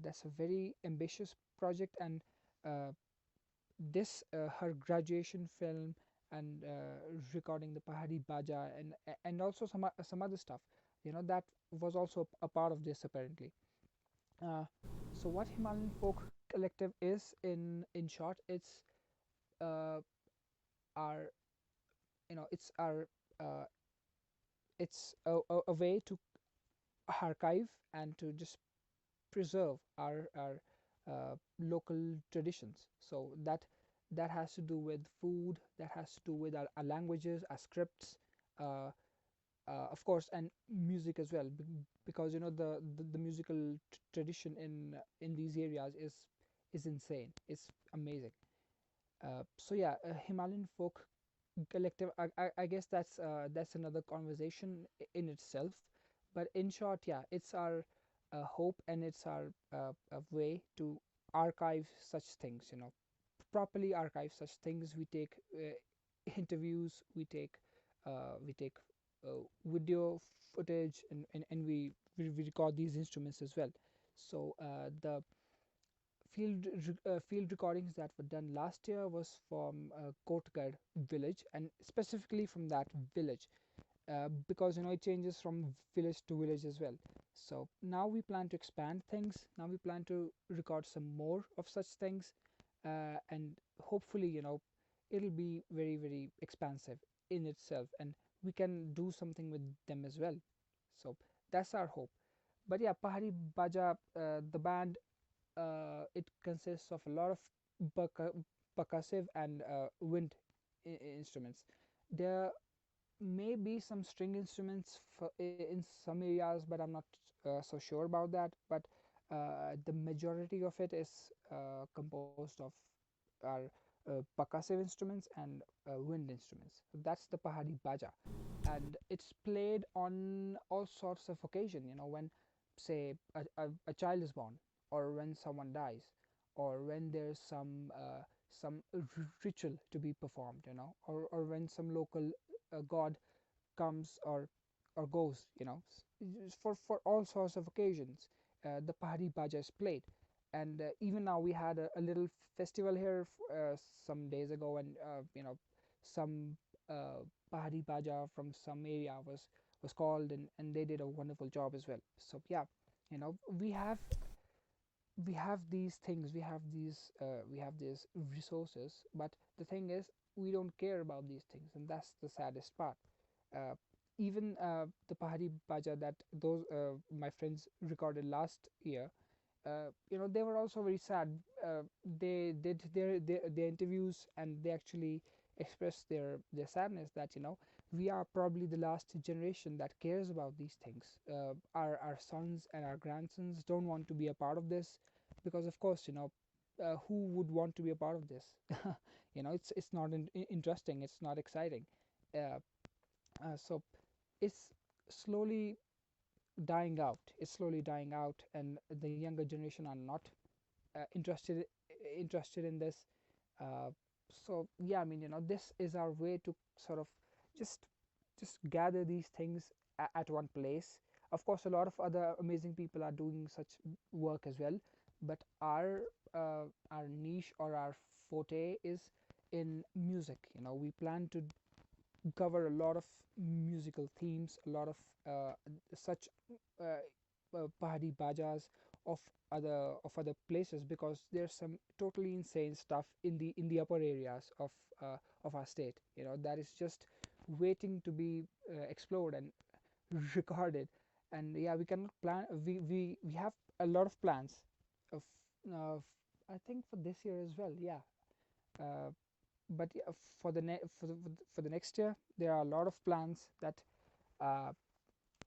That's a very ambitious project, and uh, this her graduation film and recording the Pahari Baja and also some other stuff. That was also a part of this apparently. Uh, so what Himalayan Folk Collective is in short, uh, our it's our uh, it's a way to archive and to just preserve our local traditions. So that has to do with food, that has to do with our languages, our scripts, uh, of course, and music as well, because the musical tradition in these areas is insane. It's amazing. So yeah, Himalayan Folk Collective. I guess that's another conversation in itself. But in short, yeah, it's our hope, and it's our way to archive such things. Properly archive such things. We take interviews. We take video footage, and we record these instruments as well. So the field recordings that were done last year was from Kotgarh village, and specifically from that village, because it changes from village to village as well. So now we plan to expand things. Now we plan to record some more of such things, and hopefully it'll be very very expansive in itself, and we can do something with them as well. So that's our hope. But yeah, Pahari Baja, the band, it consists of a lot of percussive and wind instruments. There may be some string instruments in some areas, but I'm not so sure about that. But the majority of it is composed of our percussive instruments and wind instruments. So that's the Pahari Baja, and it's played on all sorts of occasion. When, say, a child is born, or when someone dies, or when there's some ritual to be performed, or when some local god comes or goes, for all sorts of occasions. The Pahari Baja is played, and even now we had a little festival here some days ago, and some Pahari Baja from some area was called, and they did a wonderful job as well. So yeah, we have these things, we have these resources, but the thing is, we don't care about these things, and that's the saddest part. uh, Even the Pahari Baja that those my friends recorded last year, they were also very sad. They did their interviews, and they actually expressed their sadness that we are probably the last generation that cares about these things. Our sons and our grandsons don't want to be a part of this, because of course, who would want to be a part of this? It's not interesting. It's not exciting. Uh, so it's slowly dying out. It's slowly dying out, and the younger generation are not uh, interested interested in this. Uh, so yeah, I mean, this is our way to sort of just gather these things at one place. Of course, a lot of other amazing people are doing such work as well, but our niche, or our forte, is in music. We plan to cover a lot of musical themes, a lot of such Pahari Bajas of other places, because there's some totally insane stuff in the upper areas of our state. That is just waiting to be explored and recorded. And yeah, we cannot plan. We have a lot of plans of I think for this year as well. Yeah. Uh, but yeah, for the next year, there are a lot of plans that uh,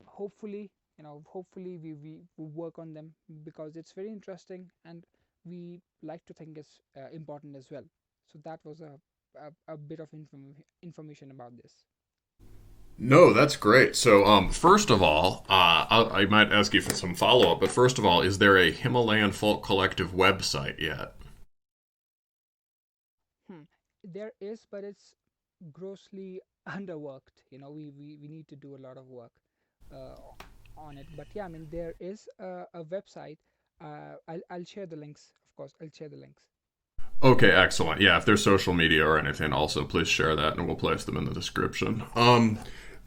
hopefully we work on them, because it's very interesting, and we like to think it's important as well. So that was a bit of information about this. No, that's great. So, first of all, I might ask you for some follow up, but first of all, is there a Himalayan Folk Collective website yet? Hmm. There is, but it's grossly underworked. We need to do a lot of work uh, on it. But yeah, I mean, there is a website. I'll share the links. Of course, I'll share the links. Okay, excellent. Yeah, if there's social media or anything, also please share that, and we'll place them in the description.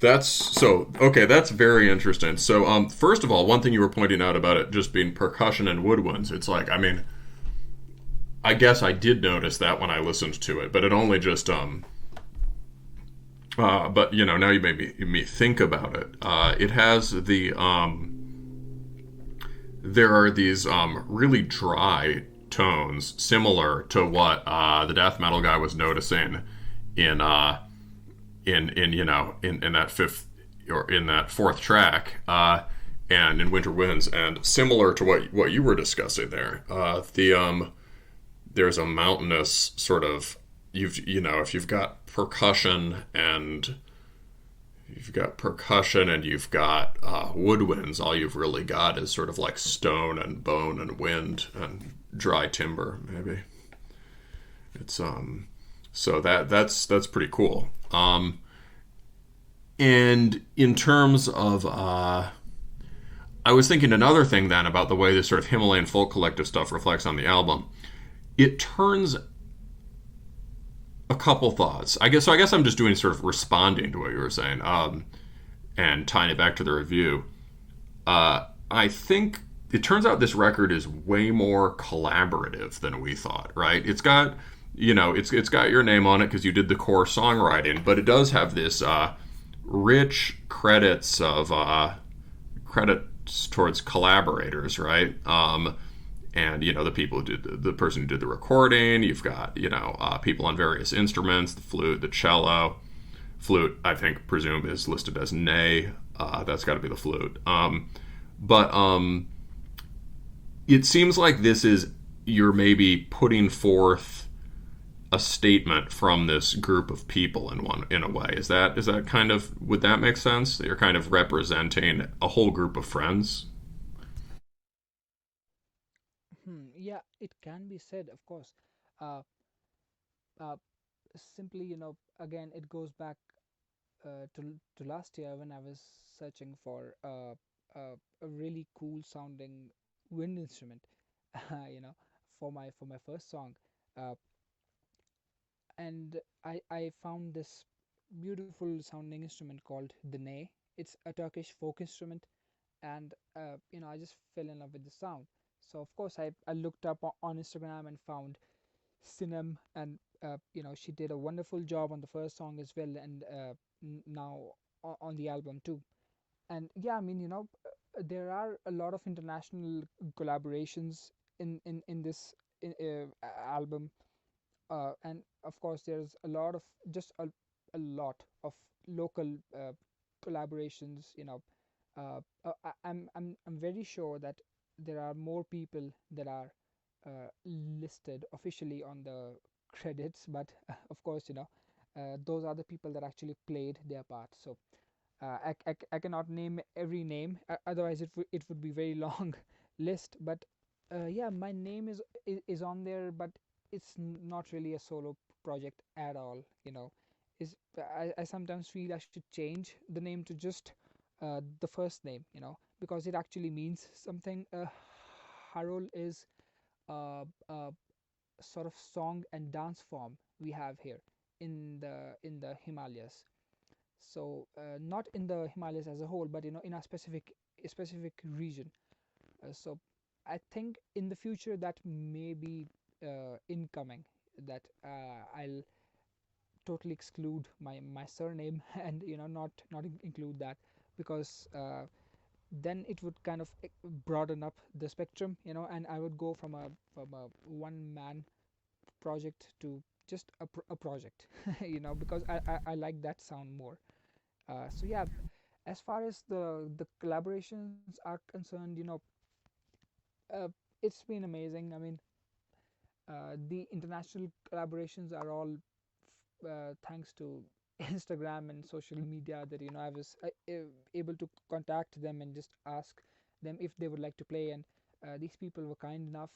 That's so okay. That's very interesting. So, first of all, one thing you were pointing out about it just being percussion and woodwinds, it's like, I mean, I guess I did notice that when I listened to it, but it only just but now you made me think about it. It has there are these really dry tones similar to what the death metal guy was noticing in in that fifth or in that fourth track and in Winter Winds, and similar to what you were discussing there. There's a mountainous sort of if you've got percussion and you've got woodwinds, all you've really got is sort of like stone and bone and wind and dry timber, maybe. It's so that's pretty cool. And in terms of I was thinking another thing then about the way this sort of Himalayan Folk Collective stuff reflects on the album. It turns a couple thoughts. I guess I'm just doing sort of responding to what you were saying, and tying it back to the review. I think it turns out this record is way more collaborative than we thought. Right? It's got it's got your name on it because you did the core songwriting, but it does have this rich credits towards collaborators, right? And the people who did the person who did the recording. You've got people on various instruments, the flute, the cello. Flute, I think, presume is listed as nay. That's got to be the flute. But it seems like this is you're maybe putting forth a statement from this group of people in a way. Is that kind of, would that make sense? That you're kind of representing a whole group of friends. Yeah, it can be said, of course. Uh, uh, Simply, again, it goes back to last year when I was searching for a really cool sounding wind instrument, for my first song, uh, and I found this beautiful sounding instrument called the ney. It's a Turkish folk instrument, and I just fell in love with the sound. So of course I looked up on Instagram and found Sinem, and she did a wonderful job on the first song as well, and now on the album too. And yeah, I mean, there are a lot of international collaborations in this album, and of course there's a lot of just a lot of local collaborations. I'm very sure that there are more people that are listed officially on the credits, but of course, those are the people that actually played their part. So I cannot name every name, otherwise it would be very long list. But yeah, my name is on there, but it's not really a solo project at all. Is I sometimes feel I should change the name to just the first name, because it actually means something. Harul is a sort of song and dance form we have here in the Himalayas. So not in the Himalayas as a whole, but in a specific region. So I think in the future that may be incoming, that I'll totally exclude my surname and not include that, because then it would kind of broaden up the spectrum, and I would go from a one man project to just a project, because I like that sound more. So yeah, as far as the collaborations are concerned, uh, it's been amazing. I mean, the international collaborations are all thanks to Instagram and social media, that I was able to contact them and just ask them if they would like to play, and these people were kind enough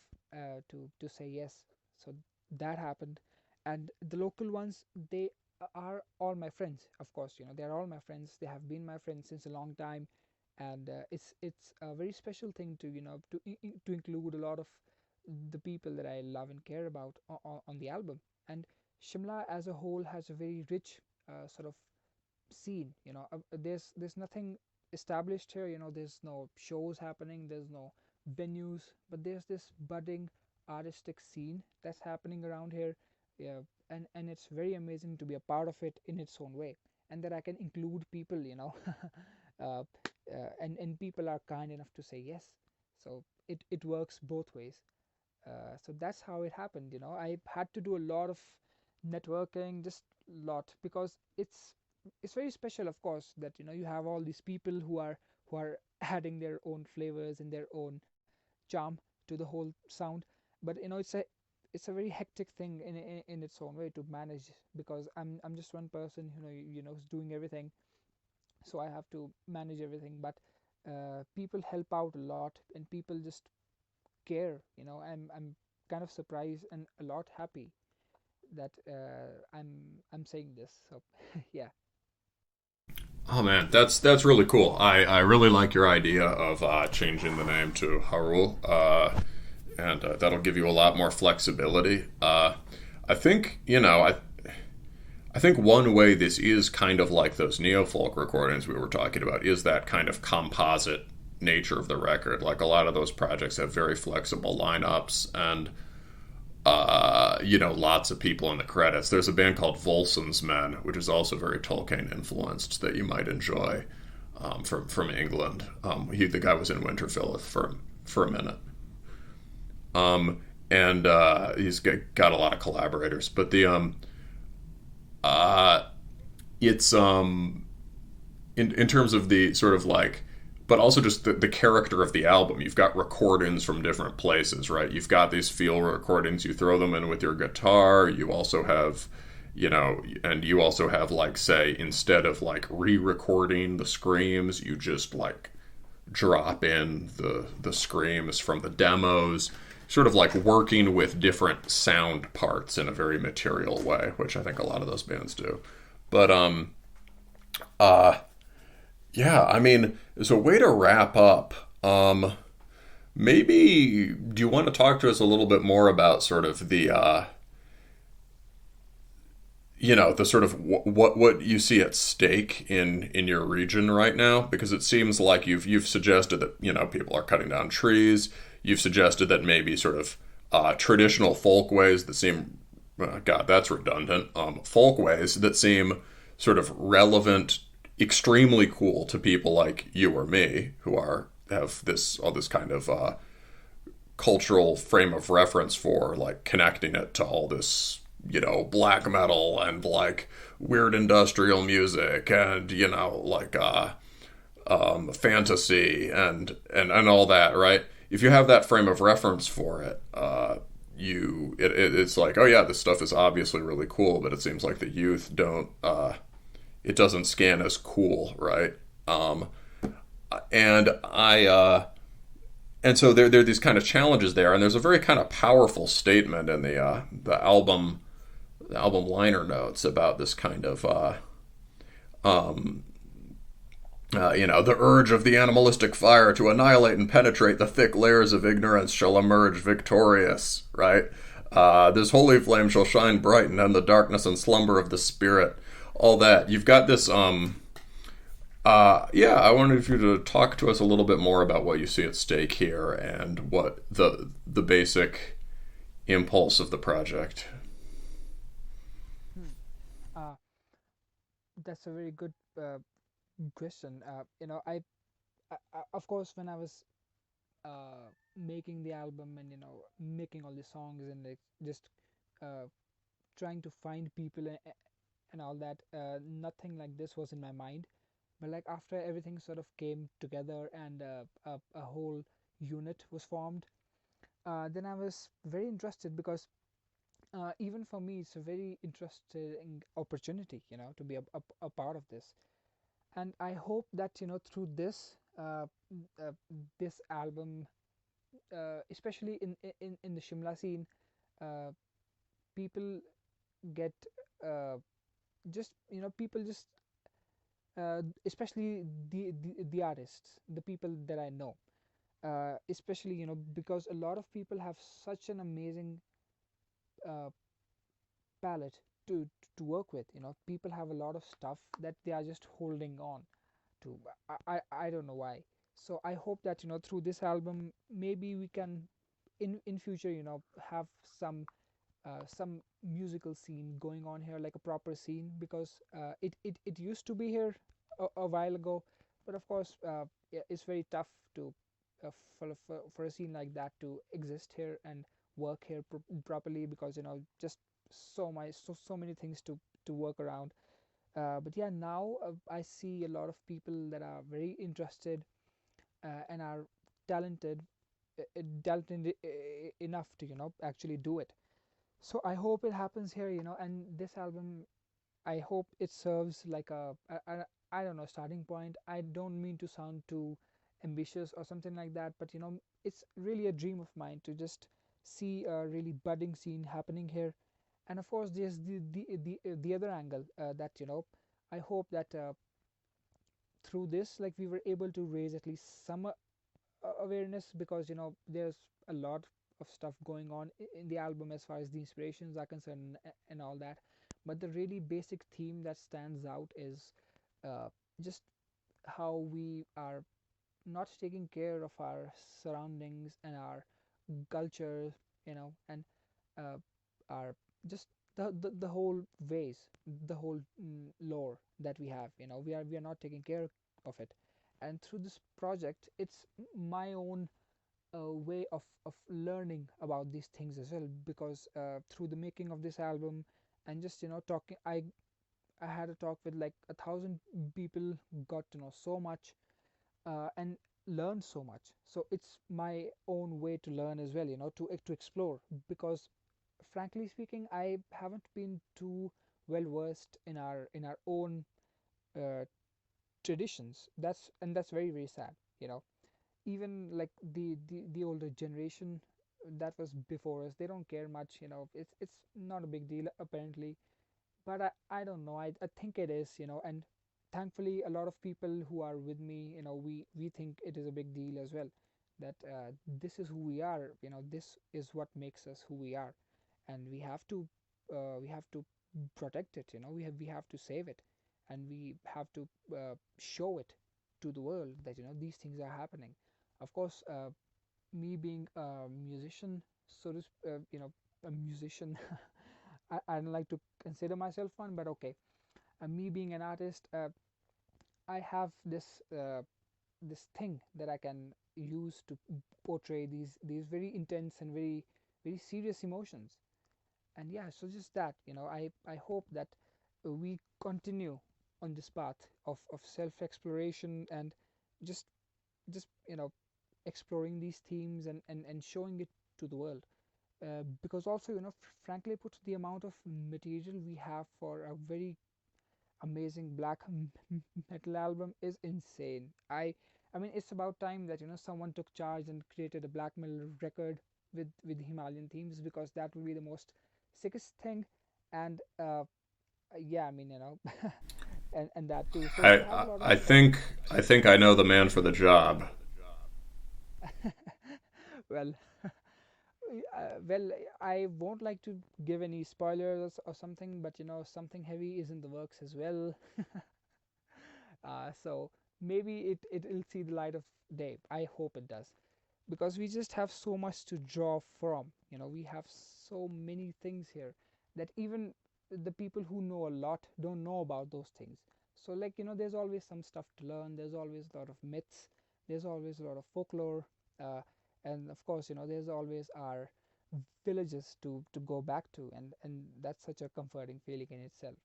to say yes. So that happened, and the local ones, they are all my friends. Of course, they are all my friends. They have been my friends since a long time, and it's a very special thing to to include a lot of the people that I love and care about on the album. And Shimla as a whole has a very rich sort of scene. There's nothing established here. There's no shows happening. There's no venues, but there's this budding artistic scene that's happening around here. Yeah, and it's very amazing to be a part of it in its own way, and that I can include people. uh, and people are kind enough to say yes. So it works both ways. So that's how it happened. I had to do a lot of networking, just a lot, because it's very special, of course, that you have all these people who are adding their own flavors and their own charm to the whole sound. But it's a very hectic thing in its own way to manage, because I'm just one person, who's doing everything. So I have to manage everything. But people help out a lot, and people just care. I'm kind of surprised and a lot happy that I'm saying this. So yeah. Oh man, that's really cool. I really like your idea of changing the name to Harul, and that'll give you a lot more flexibility. I think I think one way this is kind of like those neo-folk recordings we were talking about is that kind of composite nature of the record. Like a lot of those projects have very flexible lineups and lots of people in the credits. There's a band called Volson's Men, which is also very Tolkien influenced, that you might enjoy, from England. The guy was in Winterfell for a minute, and he's got a lot of collaborators. But it's in terms of the sort of like, but also just the character of the album. You've got recordings from different places, right? You've got these field recordings. You throw them in with your guitar. You also have, and you also have, like, say, instead of like re-recording the screams, you just like drop in the screams from the demos, sort of like working with different sound parts in a very material way, which I think a lot of those bands do. But yeah, I mean, as a way to wrap up, maybe do you want to talk to us a little bit more about sort of the sort of what you see at stake in your region right now? Because it seems like you've suggested that people are cutting down trees. You've suggested that maybe sort of traditional folkways that seem, God, that's redundant. Folkways that seem sort of relevant, extremely cool to people like you or me, who have all this kind of cultural frame of reference for like connecting it to all this black metal and like weird industrial music and like fantasy and all that, right? If you have that frame of reference for it, it's like, oh yeah, this stuff is obviously really cool, but it seems like the youth don't. It doesn't scan as cool, right? And so there are these kind of challenges there, and there's a very kind of powerful statement in the album liner notes about this kind of the urge of the animalistic fire to annihilate and penetrate the thick layers of ignorance shall emerge victorious, right? This holy flame shall shine bright and end the darkness and slumber of the spirit. All that. You've got this, I wanted you to talk to us a little bit more about what you see at stake here and what the basic impulse of the project. Uh, that's a very good question. Of course, when I was making the album and making all the songs and like just uh, trying to find people and all that, nothing like this was in my mind. But like after everything sort of came together and a whole unit was formed, then I was very interested, because even for me, it's a very interesting opportunity, to be a part of this. And I hope that through this album, especially in the Shimla scene, uh, people get uh, just people just especially the artists, the people that I know, especially because a lot of people have such an amazing uh, palette to work with. People have a lot of stuff that they are just holding on to. I don't know why. So I hope that through this album, maybe we can in future have some musical scene going on here, like a proper scene, because it used to be here a while ago, but of course it's very tough to for a scene like that to exist here and work here properly, because just so many things to work around. But yeah, now I see a lot of people that are very interested and are talented talented enough to actually do it. So I hope it happens here, and this album, I hope it serves like I don't know, starting point. I don't mean to sound too ambitious or something like that, but it's really a dream of mine to just see a really budding scene happening here. And of course, there's the other angle, that I hope that through this, like, we were able to raise at least some awareness, because there's a lot of stuff going on in the album as far as the inspirations are concerned, and all that. But the really basic theme that stands out is uh, just how we are not taking care of our surroundings and our culture, and uh, our just the whole ways, the whole lore that we have. We are not taking care of it. And through this project, it's my own way of learning about these things as well, because through the making of this album, and just talking, I had a talk with like 1,000 people, got to know so much, and learn so much. So it's my own way to learn as well, to explore, because frankly speaking, I haven't been too well versed in our own uh, traditions. That's very, very sad. Even like the older generation that was before us, they don't care much. It's not a big deal apparently, but I don't know. I think it is. And thankfully, a lot of people who are with me, we think it is a big deal as well, that this is who we are. This is what makes us who we are, and we have to protect it. We have to save it, and we have to show it to the world that these things are happening. Of course, me being a musician, so to a musician. I don't like to consider myself one, but okay. Me being an artist, I have this thing that I can use to portray these very intense and very, very serious emotions. And yeah, so just that, I hope that we continue on this path of self exploration, and just just exploring these themes, and showing it to the world. Because also, frankly put, the amount of material we have for a very amazing black metal album is insane. I mean, it's about time that someone took charge and created a black metal record with Himalayan themes, because that would be the most sickest thing. And yeah, I mean, and that too. So we have a I lot of I stuff. think I think I know the man for the job. Well, well, I won't like to give any spoilers or something, but something heavy is in the works as well. So maybe it'll see the light of day. I hope it does, because we just have so much to draw from. We have so many things here that even the people who know a lot don't know about those things. So, like, there's always some stuff to learn. There's always a lot of myths. There's always a lot of folklore, uh, and of course, there's always our villages to go back to, and that's such a comforting feeling in itself.